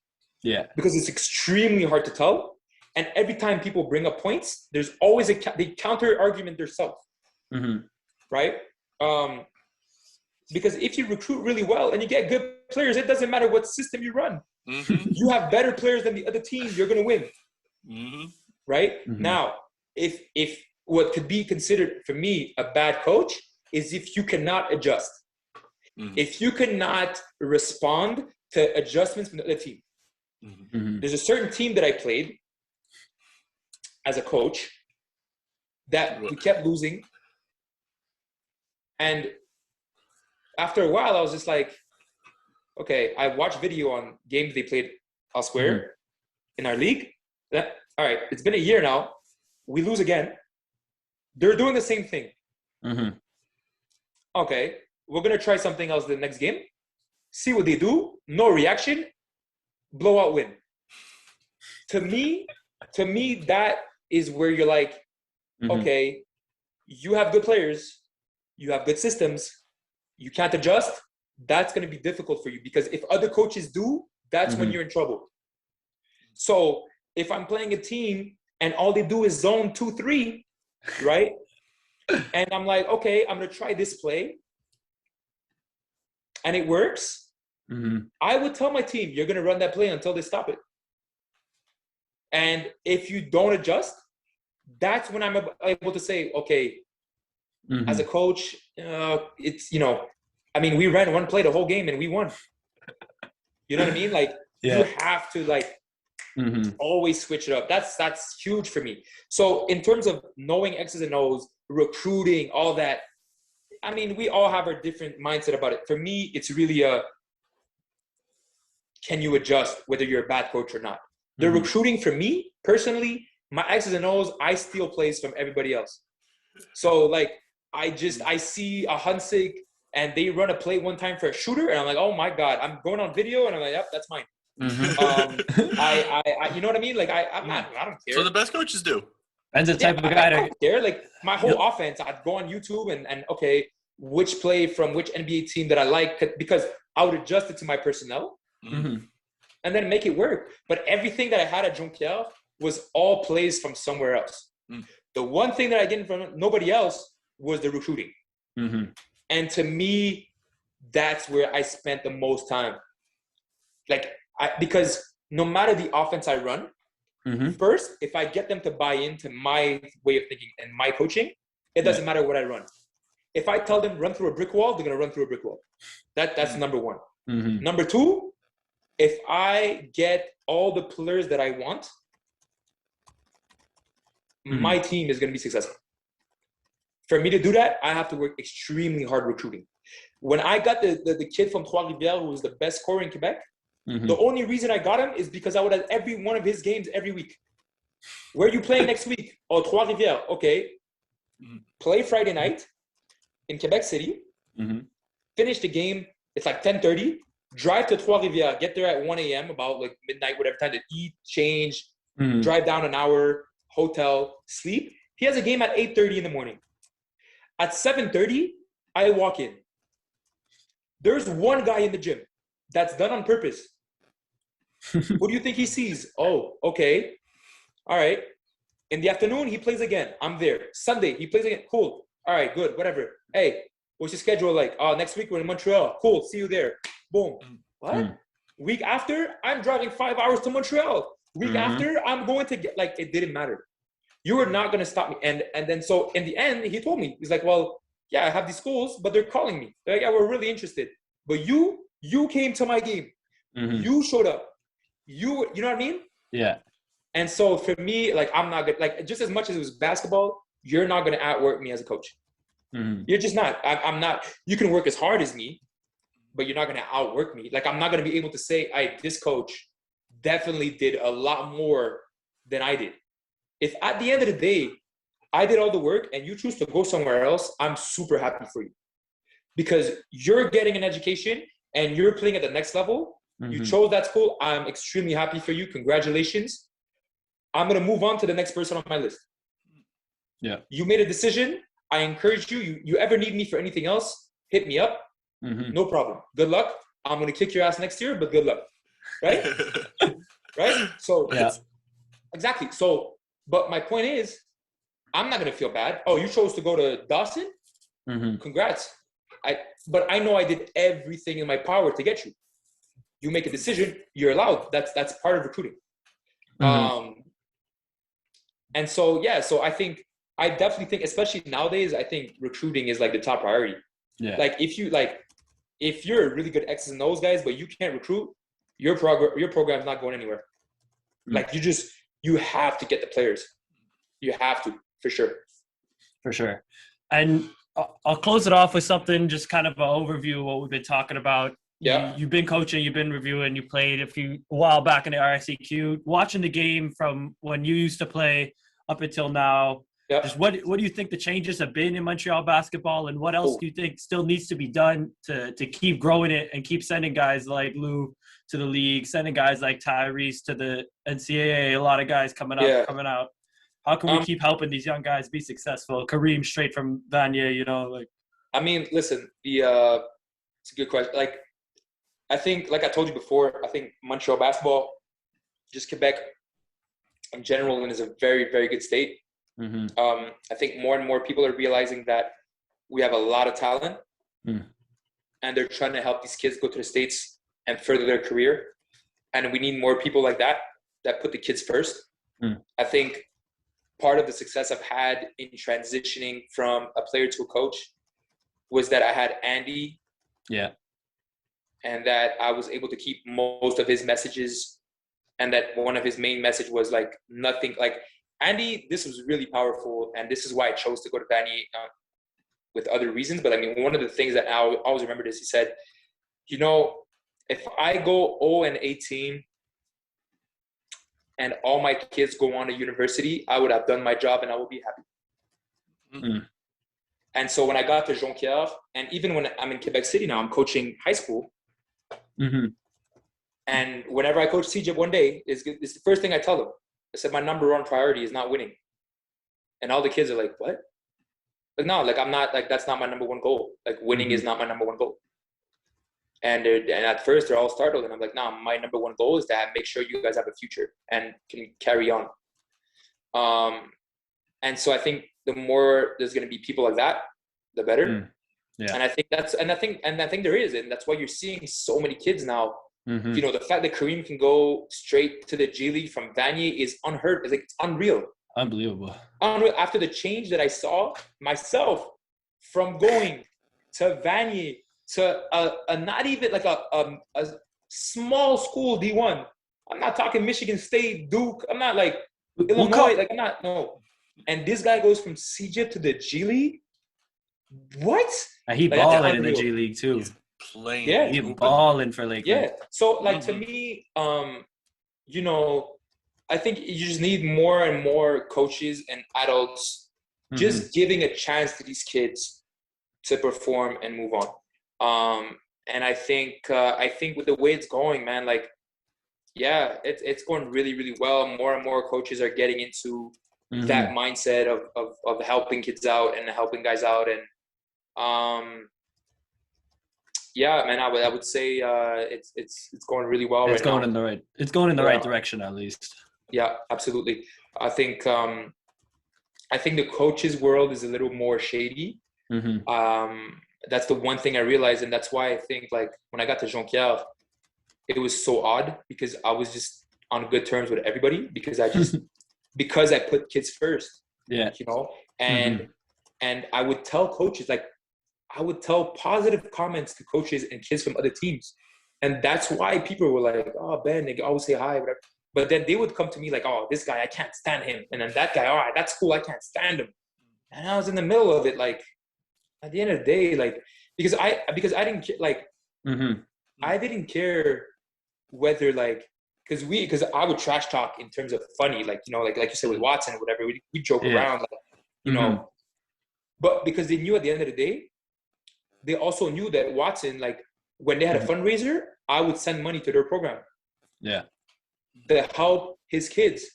Yeah, because it's extremely hard to tell, and every time people bring up points, there's always they counter argument themselves, right? Because if you recruit really well and you get good players, it doesn't matter what system you run. You have better players than the other team, you're gonna win, right? Now, if what could be considered for me a bad coach is if you cannot adjust, if you cannot respond to adjustments from the other team. There's a certain team that I played as a coach that we kept losing, and after a while I was just like, okay, I watched video on games they played elsewhere in our league. All right, it's been a year now, we lose again. They're doing the same thing. Okay, we're gonna try something else the next game, see what they do. No reaction, blowout win. To me, that is where you're like, okay, you have good players, you have good systems, you can't adjust. That's going to be difficult for you, because if other coaches do, that's when you're in trouble. So if I'm playing a team and all they do is zone 2-3, right? And I'm like, okay, I'm going to try this play, and it works. I would tell my team, you're going to run that play until they stop it. And if you don't adjust, that's when I'm able to say, okay, as a coach, it's, I mean, we ran one play the whole game and we won. You know what I mean? Like, you have to like always switch it up. That's huge for me. So in terms of knowing X's and O's, recruiting, all that, I mean, we all have our different mindset about it. For me, it's really can you adjust whether you're a bad coach or not? The recruiting for me, personally, my X's and O's, I steal plays from everybody else. So like, I see a Hunsig and they run a play one time for a shooter, and I'm like, oh my God, I'm going on video and I'm like, yep, that's mine. I you know what I mean? Like, I don't care. So the best coaches do. And the type of guy I don't care. Like, my whole offense, I'd go on YouTube and okay, which play from which NBA team that I like, because I would adjust it to my personnel and then make it work. But everything that I had at Jean-Pierre was all plays from somewhere else. The one thing that I didn't from nobody else was the recruiting. And to me, that's where I spent the most time. Like, because no matter the offense I run, first, if I get them to buy into my way of thinking and my coaching, it doesn't matter what I run. If I tell them run through a brick wall, they're going to run through a brick wall. That's number one. Number two, if I get all the players that I want, my team is going to be successful. For me to do that, I have to work extremely hard recruiting. When I got the kid from Trois-Rivières, who was the best scorer in Quebec, the only reason I got him is because I would have every one of his games every week. Where are you playing next week? Oh, Trois-Rivières. Okay. Play Friday night in Quebec City. Finish the game. It's like 10:30. Drive to Trois-Rivières. Get there at 1 a.m., about like midnight, whatever time to eat, change, drive down an hour, hotel, sleep. He has a game at 8:30 in the morning. At 7:30, I walk in. There's one guy in the gym. That's done on purpose. What do you think he sees? Oh, okay. All right. In the afternoon, he plays again. I'm there. Sunday, he plays again. Cool. All right, good, whatever. Hey, what's your schedule like? Next week we're in Montreal. Cool, see you there. Boom. What? Week after, I'm driving 5 hours to Montreal. Week after, I'm going to get, like, it didn't matter. You were not going to stop me. And then, so in the end, he told me, he's like, well, yeah, I have these schools, but they're calling me. They're like, yeah, we're really interested. But you came to my game. You showed up. You know what I mean? Yeah. And so for me, like, I'm not good. Like, just as much as it was basketball, you're not going to outwork me as a coach. You're just not. I'm not. You can work as hard as me, but you're not going to outwork me. Like, I'm not going to be able to say, this coach definitely did a lot more than I did. If at the end of the day, I did all the work and you choose to go somewhere else, I'm super happy for you. Because you're getting an education and you're playing at the next level. You chose that school. I'm extremely happy for you. Congratulations. I'm going to move on to the next person on my list. Yeah. You made a decision. I encourage you. You ever need me for anything else, hit me up. No problem. Good luck. I'm going to kick your ass next year, but good luck. Right? Right? So, yeah. Exactly. So, but my point is, I'm not going to feel bad. Oh, you chose to go to Dawson? Congrats. But I know I did everything in my power to get you. You make a decision, you're allowed. That's part of recruiting. And so, yeah, so I definitely think, especially nowadays, I think recruiting is like the top priority. Yeah. Like if you're a really good X's and O's guys, but you can't recruit, your program's not going anywhere. Like you have to get the players. You have to, for sure. For sure. And I'll close it off with something, just kind of an overview of what we've been talking about. Yeah. You've been coaching, you've been reviewing, you played a while back in the RSEQ. Watching the game from when you used to play up until now, just what do you think the changes have been in Montreal basketball, and what else do you think still needs to be done to keep growing it and keep sending guys like Lou to the league, sending guys like Tyrese to the NCAA, a lot of guys coming out. How can we keep helping these young guys be successful? Kareem straight from Vanier, I mean, listen, it's a good question. Like, I think, like I told you before, I think Montreal basketball, just Quebec in general, is a very, very good state. I think more and more people are realizing that we have a lot of talent and they're trying to help these kids go to the States and further their career. And we need more people like that put the kids first. I think part of the success I've had in transitioning from a player to a coach was that I had Andy. Yeah. And that I was able to keep most of his messages, and that one of his main message was like nothing. Like, Andy, this was really powerful, and this is why I chose to go to Vanier with other reasons. But I mean, one of the things that I always remember this, he said, if I go 0-18 and all my kids go on to university, I would have done my job and I will be happy. And so when I got to Jonquière, and even when I'm in Quebec City now, I'm coaching high school. And whenever I coach Cegep one day, it's the first thing I tell them. I said, my number one priority is not winning. And all the kids are like, what? Like, no, like, I'm not, like, that's not my number one goal. Like, winning is not my number one goal. And at first they're all startled. And I'm like, no, my number one goal is to make sure you guys have a future and can carry on. And so I think the more there's going to be people like that, the better. Yeah. And I think I think there is. And that's why you're seeing so many kids now. The fact that Kareem can go straight to the G League from Vanier is unheard. It's unreal. Unbelievable. After the change that I saw myself from going to Vanier to a not even like a small school D1. I'm not talking Michigan State, Duke. I'm not like Illinois. Like, I'm not, no. And this guy goes from Cegep to the G League. What? And he balling in the G League too. He's playing. Yeah, he's balling for Lakeland. Yeah. So to me, I think you just need more and more coaches and adults just giving a chance to these kids to perform and move on. And I think with the way it's going, man, like, yeah, it's going really, really well. More and more coaches are getting into that mindset of helping kids out and helping guys out. And yeah, man, I would say it's going really well. It's going in the right direction, at least. Yeah, absolutely. I think the coaches world is a little more shady. That's the one thing I realized, and that's why I think, like, when I got to Jonquière, it was so odd because I was just on good terms with everybody because I put kids first. Yeah. And I would tell coaches, like, I would tell positive comments to coaches and kids from other teams. And that's why people were like, oh, Ben, they always say hi, whatever. But then they would come to me like, oh, this guy, I can't stand him. And then that guy, all right, that's cool, I can't stand him. And I was in the middle of it, like, at the end of the day, like, because I didn't like, I didn't care whether like, because I would trash talk in terms of funny, like, you know, like you said with Watson or whatever, we joke around, like, you know, but because they knew at the end of the day, they also knew that Watson, like, when they had a fundraiser, I would send money to their program. Yeah. To help his kids.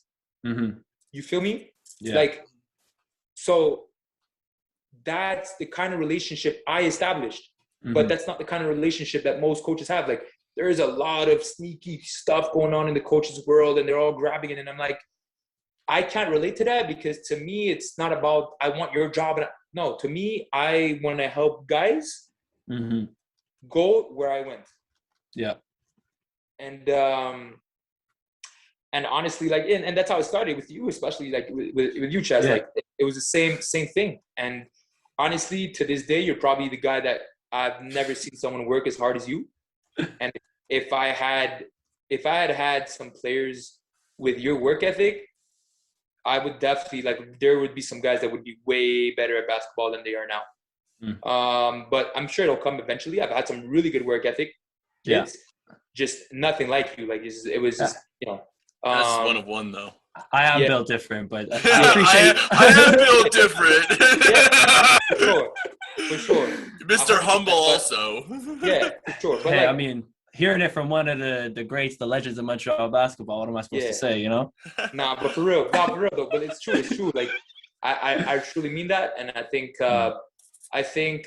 You feel me? Yeah. Like, so that's the kind of relationship I established. But that's not the kind of relationship that most coaches have. Like, there is a lot of sneaky stuff going on in the coaches' world, and they're all grabbing it. And I'm like, I can't relate to that, because to me, it's not about, I want your job. No, to me, I want to help guys go where I went. Yeah. And honestly, like, and that's how it started with you, especially like with you, Chaz. Like, it was the same thing. And honestly, to this day, you're probably the guy that I've never seen someone work as hard as you. And if I had some players with your work ethic, I would definitely, like, there would be some guys that would be way better at basketball than they are now. But I'm sure it'll come eventually. I've had some really good work ethic kids, just nothing like you. Like, it was just, you know. That's one of one, though. I am built different, but I appreciate I am built different. For sure. Mr. Humble also. Yeah, for sure. But hey, like, I mean, hearing it from one of the greats, the legends of Montreal basketball, what am I supposed to say, you know? But for real though. But it's true. Like, I truly mean that. And I think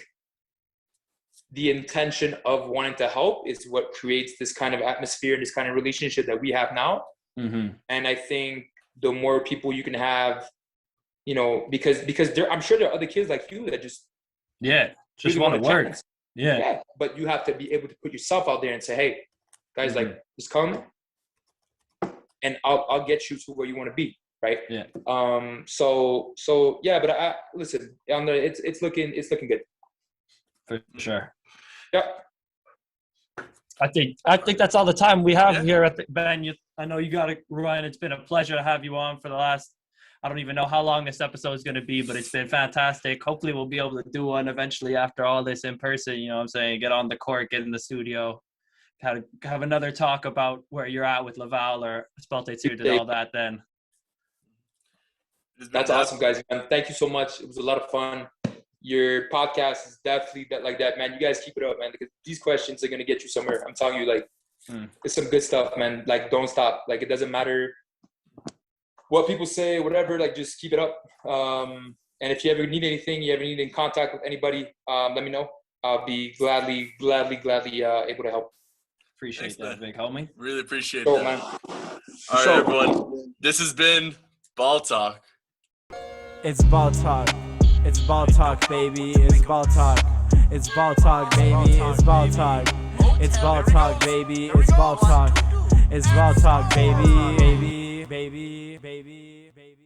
the intention of wanting to help is what creates this kind of atmosphere and this kind of relationship that we have now. And I think the more people you can have, you know, because I'm sure there are other kids like you that just really want to work. But you have to be able to put yourself out there and say, hey, guys, like, just come and I'll get you to where you want to be, right? So but I listen, it's looking good. For sure. Yeah. I think that's all the time we have here at Ben. I know you got to run. It's been a pleasure to have you on for the last, I don't even know how long this episode is going to be, but it's been fantastic. Hopefully we'll be able to do one eventually after all this in person. You know what I'm saying? Get on the court, get in the studio, have another talk about where you're at with Laval or Speltature and all that then. That's awesome, guys. Man, thank you so much. It was a lot of fun. Your podcast is definitely like that, man. You guys keep it up, man, because these questions are going to get you somewhere. I'm telling you, like, it's some good stuff, man. Like, don't stop. Like, it doesn't matter what people say, whatever, like, just keep it up. And if you ever need anything, you ever need in contact with anybody, let me know. I'll be gladly able to help. Appreciate that, big homie. Really appreciate that. Man. All right, everyone. This has been Ball Talk. It's Ball Talk. It's Ball Talk, baby. It's Ball Talk. It's Ball Talk, baby. It's Ball Talk. It's Ball Talk, baby. It's Ball Talk. It's Ball Talk, baby. Baby, baby, baby, baby.